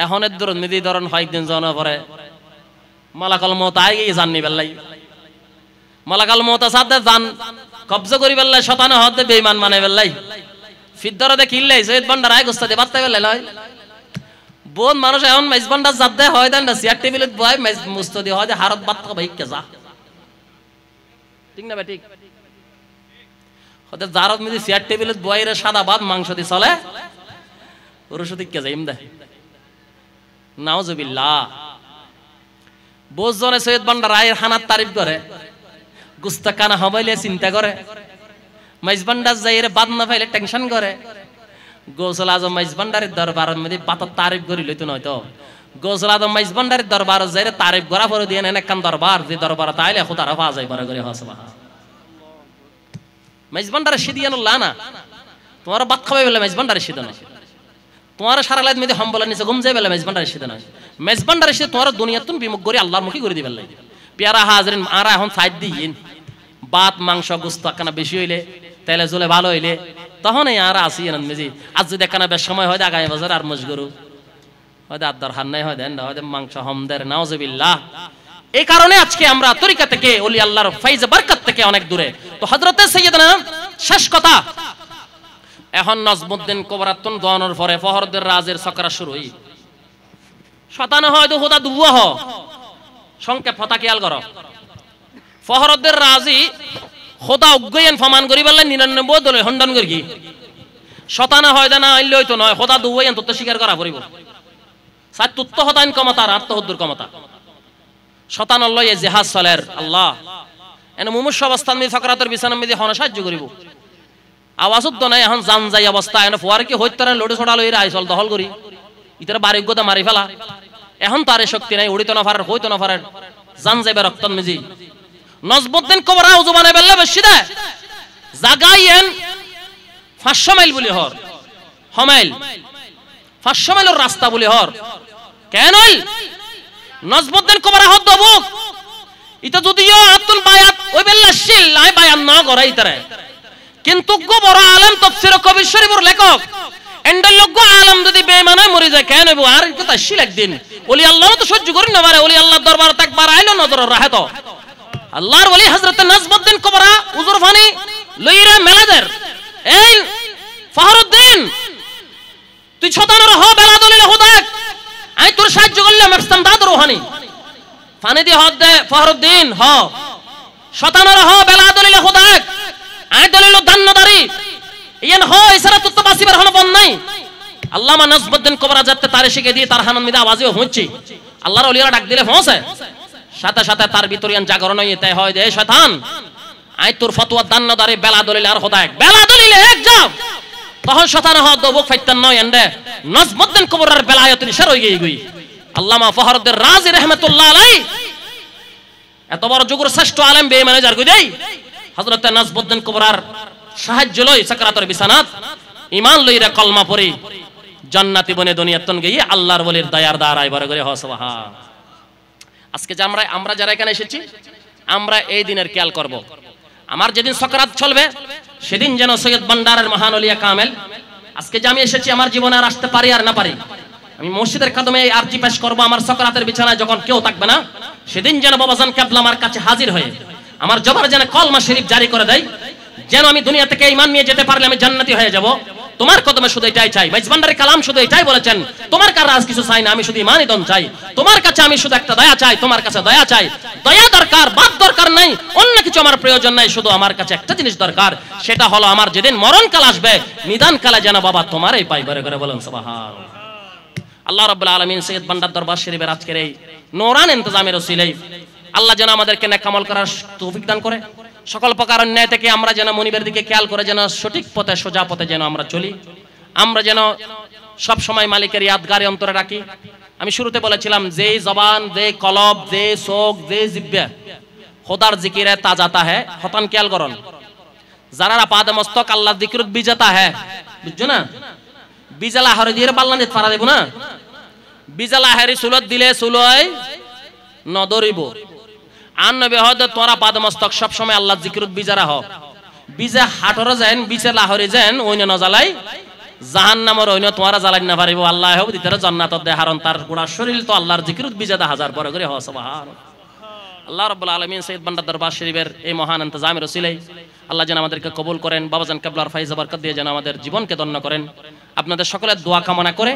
এখন এর ধরন নিদি ধরন হয় একদিন জানা পরে মালাকাল মওত আই গই জাননি বেলাই মালাকাল মওত সাথে জান কবজা করি বেলাই শয়তান হতে বেঈমান মানে বেলাই ফিদরতে কিল্লাই সৈয়দ ভান্ডার আই গোস্তা দে বাত্তা বেলাই লয় বহুত মানুষ এখন মেজ ভান্ডার জাত দে হয় দেন না চেয়ার টেবিলত বয় মেজ মুস্তদি হয় হারত বাত ভাই কে যা ঠিক না ঠিক হতে জারত মিদি চেয়ার টেবিলত বইরে সাদা ভাত মাংস দি চলে রসুদি কে যাইম দে নাউজুবিল্লাহ। বোঝজনে সৈয়দ বান্ডার রায়ের হানাত তারিফ করে, গুস্তাখানা হবাইলে চিন্তা করে, মাইজবান্ডার যাইরে বাদ না পাইলে টেনশন করে। গৌসুল আজম মাইজবান্ডারের দরবারের মধ্যে পাতার তারিফ করি লইতো নয়তো গৌসুল আজম মাইজবান্ডারের দরবার যাইরে তারিফ করা পরে দিয়ে নেন একখান দরবার, যে দরবার তাইলে খুদারা পাওয়া যায় বড় করে হসবা মাইজবান্ডারের সিদিয়ানুল্লাহ না তোমার বাদ খাবে বলে মেজবান্ডারের সিদ্ধ নয়, তোমার সারা লাইত মেয়েদের হম্বলার নিচে ঘুম যাই বেলা মেজবান্ডারের সিদ্ধ নয়। মেজবান্ডারের সিদ্ধ তোমার দুনিয়া তুমি বিমুখ করে আল্লাহর মুখী করে দিবে লাগে। পেয়ারা হাজরিন আরা এখন সাইড দিন ভাত মাংস গোস্ত একখানা বেশি হইলে তেলে জলে ভালো হইলে তখন এই আর আসি এন মেজি। আজ যদি একখানা বেশ সময় হয় আগামী বছর আর মজগরু হয়তো আদার হার নাই হয় দেন হয়তো মাংস হমদের নাউজুবিল্লাহ। এই কারণে আজকে আমরা তরিকা থেকে ওলি আল্লাহর ফাইজ বরকত থেকে অনেক দূরে। তো হযরতে সাইয়েদনা শেষ কথা, এখন নজমুদ্দিন কোবরাতুন দোয়ানোর পরে ফহরদের রাজের সকরা শুরু হই শতানা হয়তো হুদা দুয়া হ সংক্ষেপ হতা খেয়াল করো। ফহরদের রাজি খোদা উগ্গয়ন ফমান করি বললে 99 দলে খণ্ডন করি কি শতানা হয় না আইলে হইতো নয় খোদা দুয়াইন তত্ত্ব স্বীকার করা পড়িব সাত তুত্ত হতাইন ক্ষমতা আর আত্মহদ্দুর ক্ষমতা শতান লয় জেহাজ চলের আল্লাহ এনে মুমূর্ষ অবস্থান মি ফকরাতের বিছানা মিদি হন সাহায্য করিব আওয়াজত নাই এখন জান যাই অবস্থা এনে ফুয়ার কি হইতারে লড়ে ছড়া লই আইসল দখল করি ইতার বারিজ্ঞতা মারি ফেলা এখন তারে শক্তি নাই উড়িত না পারে হইতো না পারে জান যাইবে রক্তন মিজি। নজমুদ্দিন কোবরা উজুবানে বেল্লে বেশি দে জাগাইয়েন 500 মাইল বলি হর হমাইল 500 মাইলের রাস্তা বলি হর কেন নজমুদ্দিন কোবরা হদ দবুক ইতা যদিও আতুল বায়াত ওই বেল্লা শিল নাই বায়ান না করাই তারে কিন্তু গো বড় আলেম তাফসীর কবির শরীফের লেখক এন্ডের লোক আলেম যদি বেঈমানে মরে যায় কেন হইব আর কথা শিল একদিন ওলি আল্লাহ তো সহ্য করি না পারে ওলি আল্লাহর দরবার একবার আইলো নজর রাহে তো আল্লাহর ওলি হযরত নজমুদ্দিন কোবরা উজুর ফানি লইরা মেলাদের এই ফখরুদ্দিন তুই ছতানোর হ বেলা দলিলে হুদাক আই তোর সাহায্য করলাম ইস্তামদাদ রুহানি ফানি দি হদ দে ফখরুদ্দিন হ ছতানোর হ বেলা দলিলে হুদাক আই দলিল দান্নদারি ইয়েন হ এছাড়া তো বাসিবার হন বন নাই আল্লামা নজমুদ্দিন কোবরা যাতে তারে শিখে দিয়ে তার হানান মিদা আওয়াজে হচ্ছে আল্লাহর ওলিরা ডাক দিলে পৌঁছে সাথে সাথে তার ভিতরিয়ান জাগরণ হইতে হয় দে শয়তান আই তোর ফতোয়া দান্নদারি বেলা দলিল আর হুদাক বেলা দলিলে এক যাব তখন শতান হ দবুক ফাইতান নয় এন্ডে নজমুদ্দিন কোবরার বেলায়াতুল ইশার হই গই আল্লামা ফখরুদ্দিন রাজি রাহমাতুল্লাহ আলাইহি এত বড় যুগের শ্রেষ্ঠ আলেম বেঈমানে যার কই দেই হযরত নজমুদ্দিন কোবরার সাহায্য লই সাকরাতের বিছানাত ঈমান লইরা কলমা পড়ি জান্নাতি বনে দুনিয়াতন গিয়ে আল্লাহর ওলির দয়ার দ্বারাই বড় করে হ সুবহান। আজকে যে আমরা যারা এখানে এসেছি আমরা এই দিনের খেয়াল করব আমার যেদিন সাকরাত চলবে সেদিন যেন সৈয়দ বান্ডারের মহান ওলিয়া কামেল আজকে যে আমি এসেছি আমার জীবনে আর আসতে পারি আর না পারি আমি মসজিদের কদমে এই আরজি পেশ করব আমার সাকরাতের বিছানায় যখন কেউ থাকবে না সেদিন যেন বাবাজান কিবলা আমার কাছে হাজির হয়ে আমার জবানে যেন কলমা শরীফ জারি করে দেয় যেন আমি দুনিয়া থেকে ঈমান নিয়ে যেতে পারলে আমি জান্নাতি হয়ে যাব। তোমার কদমে শুধু এটাই চাই মাইজবান্ডারের কালাম শুধু এটাই বলেছেন তোমার কাছে আজ কিছু চাই না আমি শুধু ঈমানই দন চাই তোমার কাছে আমি শুধু একটা দয়া চাই তোমার কাছে দয়া চাই দয়া দরকার বাদ দরকার নাই অন্য কিছু আমার প্রয়োজন নাই শুধু আমার কাছে একটা জিনিস দরকার সেটা হলো আমার যেদিন মরণ কাল আসবে নিদান কালে যেন বাবা তোমারই পাই করে বলেন সুবহান। আল্লাহ রাব্বুল আলামিন সৈয়দ বান্ডার দরবার শরীফের আজকের এই নূরান ইন্তজামের ওসিলায় আল্লাহ যেন আমাদেরকে নেক আমল করার তৌফিক দান করে সকল প্রকার অন্যায় থেকে আমরা যেন মনিবের দিকে খেয়াল করে যেন সঠিক পথে সোজা পথে যেন আমরা চলি আমরা যেন সব সময় মালিকের ইয়াদগারে অন্তরে রাখি। আমি শুরুতে বলেছিলাম যে জবান যে কলব যে চোখ যে জিহ্বা খোদার জিকিরে তাজাতা है হতান খেয়াল করুন যারা পাদ মস্তক আল্লাহর জিকিরত বিজাতা है বুঝছো না বিজালা হরে দিয়ে পাল্লা নিতে পারা দেব না বিজালা হরি সুলত দিলে সুলয় নদরিব আন নবী হদ তোরা পাদ মস্তক সব সময় আল্লাহর জিকিরত বিজারা হ বিজা হাটর যান বিচে লাহরে যান ওইন ন জ্বালাই জাহান্নামের ওইন তোরা জ্বালাই না পারিব আল্লাহ হবে দিতারে জান্নাতত দে হারন তার গোড়া শরীর তো আল্লাহর জিকিরত বিজাদা হাজার পরে করে হ সুবহান। আল্লাহ রাব্বুল আলামিন সৈয়দ বান্ডার দরবার শরীফের এই মহান ইন্তজামের ওসিলায় আল্লাহ যেন আমাদেরকে কবুল করেন বাবাজান কিবলার ফাইজ বরকত দিয়ে যেন আমাদের জীবনকে ধন্য করেন। আপনাদের সকলের দোয়া কামনা করে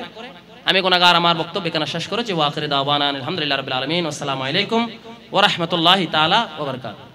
আমি গুনাহগার আমার বক্তব্য এখানে শেষ করেছি ওয়া আখিরি দাওয়ানা আলহামদুলিল্লাহি রাব্বিল আলামিন। আসসালামু আলাইকুম ওয়া রাহমাতুল্লাহি তাআলা ওয়া বারাকাতুহু।